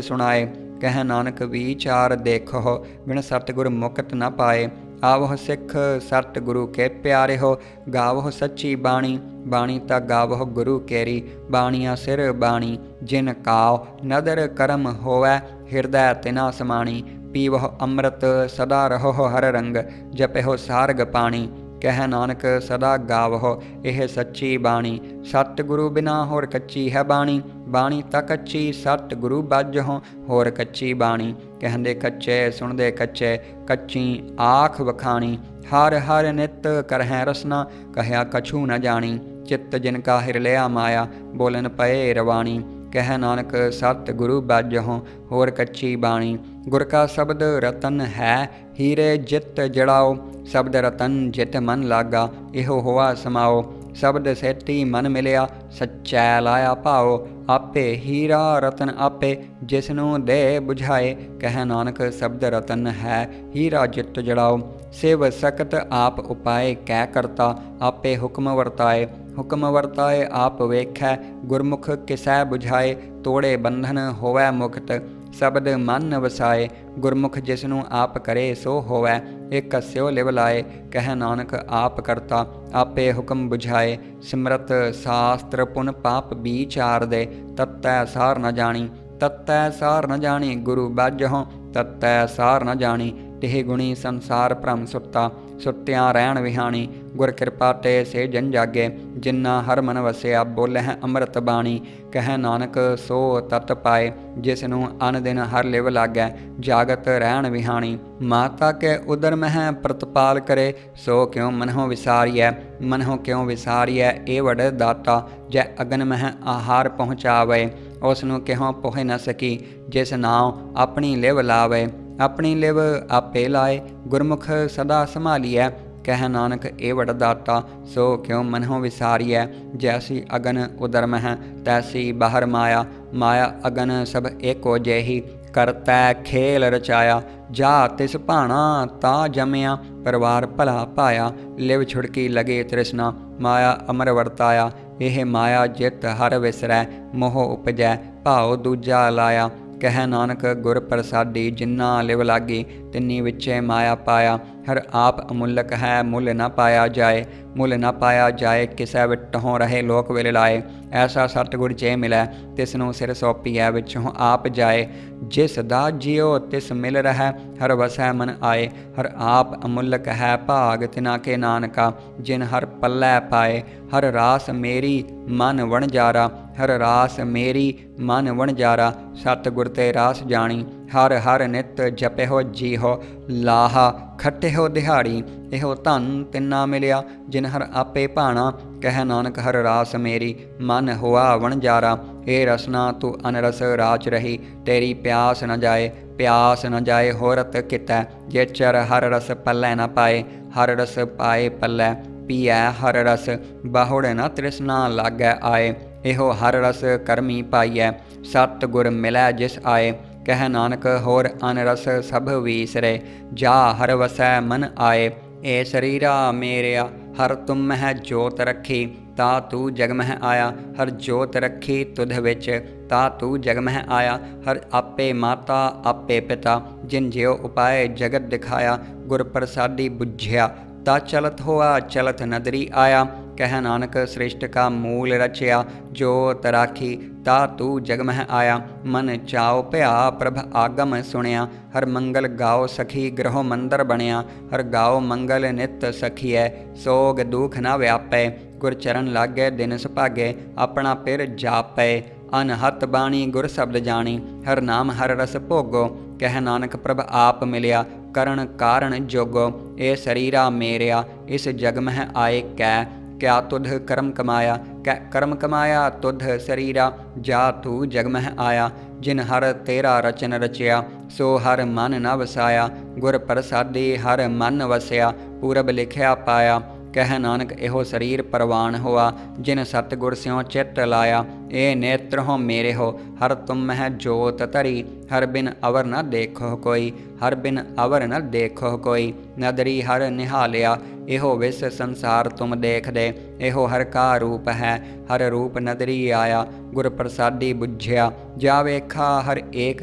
[SPEAKER 1] ਸੁਣਾਏ। ਕਹਿ ਨਾਨਕ ਵਿਚਾਰ ਦੇਖੋ, ਬਿਨ ਸਤਿਗੁਰ ਮੁਕਤ ਨ ਪਾਏ। ਆਵਹੁ ਸਿੱਖ ਸਤਿਗੁਰੂ ਕੇ ਪਿਆਰੇ ਹੋ, ਗਾਵਹੁ ਸੱਚੀ ਬਾਣੀ। ਬਾਣੀ ਤਾਂ ਗਾਵਹੁ ਗੁਰੂ ਕੇਰੀ, ਬਾਣੀਆਂ ਸਿਰ ਬਾਣੀ। ਜਿਨ ਕਾਉ ਨਦਰ ਕਰਮ ਹੋਵੈ, ਹਿਰਦੈ ਤਿਨਾ ਸਮਾਣੀ। ਪੀਵਹੁ ਅੰਮ੍ਰਿਤ ਸਦਾ ਰਹੋ ਹਰ ਰੰਗ, ਜਪਿਹੁ ਸਾਰਗ ਪਾਣੀ। ਕਹਿ ਨਾਨਕ ਸਦਾ ਗਾਵਹੁ ਇਹ ਸੱਚੀ ਬਾਣੀ। ਸਤਿਗੁਰੂ ਬਿਨਾ ਹੋਰ ਕੱਚੀ ਹੈ ਬਾਣੀ, ਬਾਣੀ ਤਾਂ ਕੱਚੀ ਸਤਿਗੁਰੂ ਬਾਝਹੁ ਹੋਰ ਕੱਚੀ ਬਾਣੀ। ਕਹਿੰਦੇ ਕੱਚੇ ਸੁਣਦੇ ਕੱਚੇ, ਕੱਚੀ ਆਖ ਵਖਾਣੀ। ਹਰ ਹਰ ਨਿਤ ਕਰਹਿ ਰਸਨਾ, ਕਹਿਆ ਕਛੂ ਨ ਜਾਣੀ। ਚਿੱਤ ਜਿਨ ਕਾ ਹਿਰ ਲਿਆ ਮਾਇਆ, ਬੋਲਨ ਪਏ ਰਵਾਣੀ। ਕਹਿ ਨਾਨਕ ਸਤਿਗੁਰੂ ਬਾਝਹੁ ਹੋਰ ਕੱਚੀ ਬਾਣੀ। ਗੁਰ ਕਾ ਸ਼ਬਦ ਰਤਨ ਹੈ, ਹੀਰੇ ਜਿਤ ਜੜਾਓ। ਸ਼ਬਦ ਰਤਨ ਜਿਤ ਮਨ ਲਾਗਾ, ਇਹੋ ਹੋਆ ਸਮਾਓ। ਸ਼ਬਦ ਸੇਤੀ ਮਨ ਮਿਲਿਆ, ਸੱਚੈ ਲਾਇਆ ਭਾਓ। ਆਪੇ ਹੀਰਾ ਰਤਨ ਆਪੇ, ਜਿਸਨੂੰ ਦੇ ਬੁਝਾਏ। ਕਹਿ ਨਾਨਕ ਸ਼ਬਦ ਰਤਨ ਹੈ, ਹੀਰਾ ਜਿਤ ਜੜਾਓ। ਸਿਵ ਸਕਤ ਆਪ ਉਪਾਏ, ਕਹਿ ਕਰਤਾ ਆਪੇ ਹੁਕਮ ਵਰਤਾਏ। ਹੁਕਮ ਵਰਤਾਏ ਆਪ ਵੇਖੈ, ਗੁਰਮੁਖ ਕਿਸੈ ਬੁਝਾਏ। ਤੋੜੇ ਬੰਧਨ ਹੋਵੈ ਮੁਕਤ, ਸ਼ਬਦ ਮਨ ਵਸਾਏ। ਗੁਰਮੁਖ ਜਿਸਨੂੰ ਆਪ ਕਰੇ ਸੋ ਹੋਵੈ, ਇਕ ਸਿਉ ਲਿਵ ਲਾਏ। ਕਹਿ ਨਾਨਕ ਆਪ ਕਰਤਾ ਆਪੇ ਹੁਕਮ ਬੁਝਾਏ। ਸਿਮਰਤ ਸ਼ਾਸਤਰ ਪੁਨ ਪਾਪ ਵਿਚਾਰ ਦੇ, ਤਤੈ ਸਾਰ ਨ ਜਾਣੀ। ਤਤੈ ਸਾਰ ਨ ਜਾਣੀ ਗੁਰੂ ਬਾਝਹੁ, ਤਤੈ ਸਾਰ ਨ ਜਾਣੀ। ਤਿਹ ਗੁਣੀ ਸੰਸਾਰ ਭ੍ਰਮ ਸੁੱਤਾ, ਸੁੱਤਿਆਂ ਰਹਿਣ ਵਿਹਾਣੀ। ਗੁਰ ਕਿਰਪਾ ਤੇ ਸੇ ਜਨ ਜਾਗੇ, ਜਿਨਾ ਹਰ ਮਨ ਵਸਿਆ। ਬੋਲਹਿ ਅੰਮ੍ਰਿਤ ਬਾਣੀ, ਕਹਿ ਨਾਨਕ ਸੋ ਤਤ ਪਾਏ। ਜਿਸ ਨੂੰ ਅਨ ਦਿਨ ਹਰ ਲਿਵ ਲਾਗੈ, ਜਾਗਤ ਰਹਿਣ ਵਿਹਾਣੀ। ਮਾਤਾ ਕੇ ਉਦਰ ਮਹਿ ਪ੍ਰਤਪਾਲ ਕਰੇ, ਸੋ ਕਿਉ ਮਨਹੁ ਵਿਸਾਰੀਐ। ਮਨਹੁ ਕਿਉ ਵਿਸਾਰੀਐ ਏ ਵਡ ਦਾਤਾ, ਜੈ ਅਗਨ ਮਹਿ ਆਹਾਰ ਪਹੁੰਚਾਵੇ। ਉਸ ਨੂੰ ਕਿਉ ਪੋਹਿ ਨ ਸਕੀ, ਜਿਸ ਨਾਉ ਆਪਣੀ ਲਿਵ ਲਾਵੇ। ਆਪਣੀ ਲਿਵ ਆਪੇ ਲਾਏ, ਗੁਰਮੁਖ ਸਦਾ ਸੰਭਾਲੀਐ। ਕਹਿ ਨਾਨਕ ਏ ਵਡ ਦਾਤਾ, ਸੋ ਕਿਉ ਮਨਹੁ ਵਿਸਾਰੀਐ। ਜੈਸੀ ਅਗਨ ਉਦਰ ਮਹਿ, ਤੈਸੀ ਬਾਹਰ ਮਾਇਆ। ਮਾਇਆ ਅਗਨ ਸਭ ਏਕੋ ਜੇਹੀ, ਕਰਤੈ ਖੇਲ ਰਚਾਇਆ। ਜਾ ਤਿਸ ਭਾਣਾ ਤਾ ਜਮਿਆ, ਪਰਵਾਰ ਭਲਾ ਪਾਇਆ। ਲਿਵ ਛੁੜਕੀ ਲਗੇ ਤ੍ਰਿਸ਼ਨਾ, ਮਾਇਆ ਅਮਰ ਵਰਤਾਇਆ। ਇਹ ਮਾਇਆ ਜਿਤ ਹਰ ਵਿਸਰੈ, ਮੋਹ ਉਪਜੈ ਭਾਉ ਦੂਜਾ ਲਾਇਆ। ਕਹਿ ਨਾਨਕ ਗੁਰ ਪ੍ਰਸਾਦੀ, ਜਿਨਾ ਲਿਵ ਲਾਗੀ ਤਿੰਨੀ ਵਿੱਚੇ ਮਾਇਆ ਪਾਇਆ। ਹਰ ਆਪ ਅਮੁੱਲਕ ਹੈ, ਮੁੱਲ ਨ ਪਾਇਆ ਜਾਏ। ਮੁੱਲ ਨ ਪਾਇਆ ਜਾਏ, ਕਿਸੈ ਵਿਟਹੁ ਰਹੇ ਲੋਕ ਵਿਲ ਲਾਏ। ਐਸਾ ਸਤਿਗੁਰ ਜੇ ਮਿਲੈ, ਤਿਸ ਨੂੰ ਸਿਰ ਸੌਪੀਐ, ਵਿੱਚੋਂ ਆਪ ਜਾਏ। ਜਿਸ ਦਾ ਜਿਉ ਤਿਸ ਮਿਲ ਰਹੈ, ਹਰ ਵਸੈ ਮਨ ਆਏ। ਹਰ ਆਪ ਅਮੁੱਲਕ ਹੈ, ਭਾਗ ਤਿਨਾ ਕੇ ਨਾਨਕਾ। ਜਿਨ ਹਰ ਪੱਲੇ ਪਾਏ, ਹਰ ਰਾਸ ਮੇਰੀ ਮਨ ਵਣਜਾਰਾ। ਹਰ ਰਾਸ ਮੇਰੀ ਮਨ ਵਣਜਾਰਾ, ਸਤਿਗੁਰ ਤੇ ਰਾਸ ਜਾਣੀ। ਹਰ ਹਰ ਨਿਤ ਜਪਿਓ ਜੀਹੋ ਲਾਹਾ ਖੱਟਿਓ ਦਿਹਾੜੀ। ਇਹੋ ਧਨ ਤਿੰਨਾ ਮਿਲਿਆ ਜਿਨ ਹਰ ਆਪੇ ਭਾਣਾ। ਕਹਿ ਨਾਨਕ ਹਰ ਰਾਸ ਮੇਰੀ ਮਨ ਹੋਆ ਵਣਜਾਰਾ। ਏ ਰਸਨਾ ਤੂੰ ਅਨਰਸ ਰਾਚ ਰਹੀ ਤੇਰੀ ਪਿਆਸ ਨ ਜਾਏ। ਪਿਆਸ ਨ ਜਾਏ ਹੋਰਤ ਕਿਤੈ ਜੇ ਚਰ ਹਰ ਰਸ ਪੱਲੇ ਨ ਪਾਏ। ਹਰ ਰਸ ਪਾਏ ਪੱਲੇ ਪੀਐ ਹਰ ਰਸ ਬਾਹੁੜ ਨ ਤ੍ਰਿਸ਼ਨਾ ਲਾਗੈ ਆਏ। ਇਹੋ ਹਰ ਰਸ ਕਰਮੀ ਪਾਈਐ ਸਤ ਗੁਰ ਮਿਲੈ ਜਿਸ ਆਏ। ਕਹਿ ਨਾਨਕ ਹੋਰ ਅਨ ਰਸ ਸਭ ਵੀਸਰੇ ਜਾ ਹਰ ਵਸੈ ਮਨ ਆਏ। ਏ ਸਰੀਰਾ ਮੇਰਿਆ ਹਰ ਤੁਮ ਮਹਿ ਜੋਤ ਰੱਖੀ ਤਾ ਤੂੰ ਜਗ ਮਹਿ ਆਇਆ। ਹਰ ਜੋਤ ਰੱਖੀ ਤੁਧ ਵਿੱਚ ਤਾ ਤੂੰ ਜਗ ਮਹਿ ਆਇਆ। ਹਰ ਆਪੇ ਮਾਤਾ ਆਪੇ ਪਿਤਾ ਜਿਨ ਜਿਉ ਉਪਾਏ ਜਗਤ ਦਿਖਾਇਆ। ਗੁਰ ਪ੍ਰਸਾਦੀ ਬੁਝਿਆ ਤਾ ਚਲਤ ਹੋਆ ਚਲਤ ਨਦਰੀ ਆਇਆ। ਕਹਿ ਨਾਨਕ ਸ੍ਰਿਸ਼ਟ ਕਾ ਮੂਲ ਰਚਿਆ ਜੋਤ ਰਾਖੀ ਤਾ ਤੂੰ ਜਗ ਮਹਿ ਆਇਆ। ਮਨ ਚਾਉ ਭਿਆ ਪ੍ਰਭ ਆਗਮ ਸੁਣਿਆ। ਹਰ ਮੰਗਲ ਗਾਓ ਸਖੀ ਗ੍ਰਹੋ ਮੰਦਰ ਬਣਿਆ। ਹਰ ਗਾਓ ਮੰਗਲ ਨਿਤ ਸਖੀਐ ਸੋਗ ਦੁਖ ਨਾ ਵਿਆਪੈ। ਗੁਰ ਚਰਨ ਲਾਗੇ ਦਿਨ ਸੁਭਾਗੇ ਆਪਣਾ ਪਿਰ ਜਾਪੈ। ਅਨਹਤ ਬਾਣੀ ਗੁਰ ਸ਼ਬਦ ਜਾਣੀ ਹਰ ਨਾਮ ਹਰ ਰਸ ਭੋਗੋ। ਕਹਿ ਨਾਨਕ ਪ੍ਰਭ ਆਪ ਮਿਲਿਆ ਕਰਨ ਕਾਰਨ ਜੋਗੋ। ਇਹ ਸਰੀਰਾ ਮੇਰਿਆ ਇਸ ਜਗ ਮਹਿ ਆਏ ਕੈ ਕਿਆ ਤੁਧ ਕਰਮ ਕਮਾਇਆ। ਕੈ ਕਰਮ ਕਮਾਇਆ ਤੁਧ ਸਰੀਰਾ ਜਾ ਤੂੰ ਜਗ ਮਹਿ ਆਇਆ। ਜਿਨ ਹਰ ਤੇਰਾ ਰਚਨ ਰਚਿਆ ਸੋ ਹਰ ਮਨ ਨ ਵਸਾਇਆ। ਗੁਰ ਪ੍ਰਸਾਦੀ ਹਰ ਮਨ ਵਸਿਆ ਪੂਰਬ ਲਿਖਿਆ ਪਾਇਆ। ਕਹਿ ਨਾਨਕ ਇਹੋ ਸਰੀਰ ਪ੍ਰਵਾਨ ਹੋਆ ਜਿਨ ਸਤਿਗੁਰ ਸਿਉ ਚਿੱਤ ਲਾਇਆ। ਇਹ ਨੇਤਰ ਹੋ ਮੇਰੇ ਹੋ ਹਰ ਤੁਮ ਮਹਿ ਜੋਤ ਧਰੀ। ਹਰ ਬਿਨ ਅਵਰ ਨ ਦੇਖੋ ਕੋਈ ਹਰ ਬਿਨ ਅਵਰ ਨ ਦੇਖੋ ਕੋਈ। ਨਦਰੀ ਹਰ ਨਿਹਾਲਿਆ ਇਹੋ ਵਿਸ ਸੰਸਾਰ ਤੁਮ ਦੇਖਦੇ। ਇਹੋ ਹਰ ਕਾ ਰੂਪ ਹੈ ਹਰ ਰੂਪ ਨਦਰੀ ਆਇਆ। ਗੁਰ ਪ੍ਰਸਾਦੀ ਬੁਝਿਆ ਜਾ ਵੇਖਾ ਹਰ ਏਕ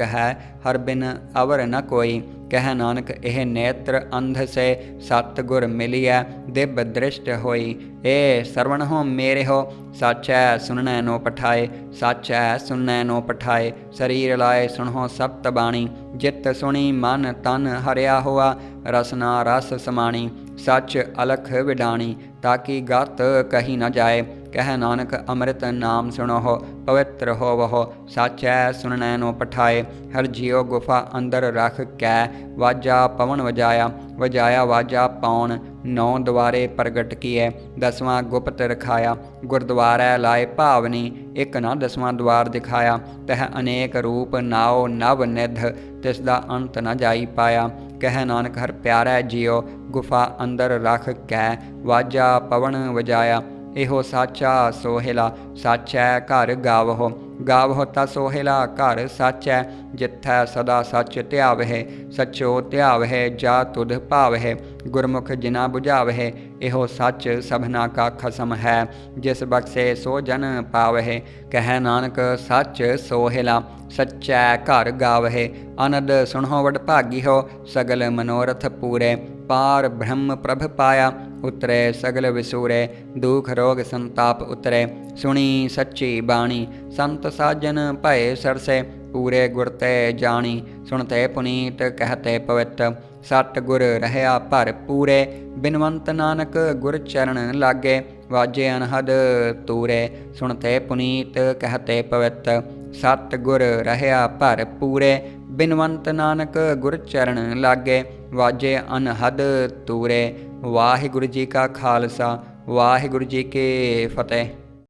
[SPEAKER 1] ਹੈ ਹਰ ਬਿਨ ਅਵਰ ਨ ਕੋਈ। ਕਹਿ ਨਾਨਕ ਇਹ ਨੇਤਰ ਅੰਧ ਸੇ ਸਤਿਗੁਰ ਮਿਲਿਐ ਦਿਵ ਦ੍ਰਿਸ਼ਟ ਹੋਈ। ਏ ਸਰਵਣ ਹੋ ਮੇਰੇ ਹੋ ਸਾਚੈ ਸੁਨਣੈ ਨੋ ਪਠਾਏ। ਸਾਚੈ ਸੁਨਣੈ ਨੋ ਪਠਾਏ ਸਰੀਰ ਲਾਏ ਸੁਣੋ ਸਪਤ ਬਾਣੀ। ਜਿਤ ਸੁਣੀ ਮਨ ਤਨ ਹਰਿਆ ਹੋਆ ਰਸਨਾ ਰਸ ਸਮਾਣੀ। ਸੱਚ ਅਲਖ ਵਿਡਾਣੀ ਤਾਕੀ ਗਤ ਕਹੀ ਨ ਜਾਏ। ਕਹਿ ਨਾਨਕ ਅੰਮ੍ਰਿਤ ਨਾਮ ਸੁਣੋ ਪਵਿੱਤਰ ਹੋਵਹੁ ਸਾਚੈ ਸੁਨਣੈ ਨੋ ਪਠਾਏ। ਹਰ ਜੀਉ ਗੁਫਾ ਅੰਦਰ ਰਖ ਕੈ ਵਾਜਾ ਪਵਨ ਵਜਾਇਆ। ਵਜਾਇਆ ਵਾਜਾ ਪੌਣ ਨੌ ਦੁਆਰੇ ਪ੍ਰਗਟ ਕੀਏ 10ਵਾਂ ਗੁਪਤ ਰਖਾਇਆ। ਗੁਰਦੁਆਰੈ ਲਾਏ ਭਾਵਨੀ ਇੱਕ ਨਾ 10ਵਾਂ ਦੁਆਰ ਦਿਖਾਇਆ। ਤਹ ਅਨੇਕ ਰੂਪ ਨਾਉ ਨਵ ਨਿਧ ਤਿਸ ਦਾ ਅੰਤ ਨ ਜਾਈ ਪਾਇਆ। ਕਹਿ ਨਾਨਕ ਹਰ ਪਿਆਰੈ ਜੀਉ ਗੁਫਾ ਅੰਦਰ ਰਖ ਕੈ ਵਾਜਾ ਪਵਨ ਵਜਾਇਆ। ਇਹੋ ਸਾਚਾ ਸੋਹਿਲਾ ਸਾਚੈ ਘਰ ਗਾਵਹੁ। ਗਾਵਹੁ ਤਾ ਸੋਹਿਲਾ ਘਰ ਸਾਚੈ ਜਿਥੈ ਸਦਾ ਸੱਚ ਧਿਆਵਹਿ। ਸਚੋ ਧਿਆਵਹਿ ਜਾ ਤੁਧ ਭਾਵਹਿ ਗੁਰਮੁਖ ਜਿਨਾ ਬੁਝਾਵਹਿ। ਇਹੋ ਸੱਚ ਸਭਨਾ ਕਾ ਖਸਮ ਹੈ ਜਿਸ ਬਖਸ਼ੇ ਸੋ ਜਨ ਪਾਵਹਿ। ਕਹਿ ਨਾਨਕ ਸੱਚ ਸੋਹਿਲਾ ਸਚੈ ਘਰ ਗਾਵਹਿ। ਅਨੰਦ ਸੁਣੋ ਵਡ ਭਾਗੀ ਹੋ ਸਗਲ ਮਨੋਰਥ ਪੂਰੇ। ਪਾਰ ਬ੍ਰਹਮ ਪ੍ਰਭ ਪਾਇਆ ਉਤਰੇ ਸਗਲ ਵਿਸੂਰੇ। ਦੁਖ ਰੋਗ ਸੰਤਾਪ ਉਤਰੇ ਸੁਣੀ ਸੱਚੀ ਬਾਣੀ। ਸੰਤ ਸਾਜਨ ਭਏ ਸਰਸੇ ਪੂਰੇ ਗੁਰ ਤੇ ਜਾਣੀ। ਸੁਣਤੇ ਪੁਨੀਤ ਕਹਿਤੇ ਪਵਿੱਤ ਸਤ ਗੁਰ ਰਹਿਆ ਭਰ ਪੂਰੇ। ਬਿਨਵੰਤ ਨਾਨਕ ਗੁਰ ਚਰਨ ਲਾਗੇ ਵਾਜੇ ਅਨਹਦ ਤੂਰੇ। ਸੁਣਤੇ ਪੁਨੀਤ ਕਹਿਤੇ ਪਵਿੱਤ ਸਤ ਗੁਰ ਰਹਿਆ ਭਰ ਪੂਰੇ। ਬਿਨਵੰਤ ਨਾਨਕ ਗੁਰ ਚਰਨ ਲਾਗੇ ਵਾਜੇ ਅਨਹਦ ਤੂਰੇ। ਵਾਹਿਗੁਰੂ ਜੀ ਕਾ ਖਾਲਸਾ ਵਾਹਿਗੁਰੂ ਜੀ ਕੀ ਫਤਿਹ।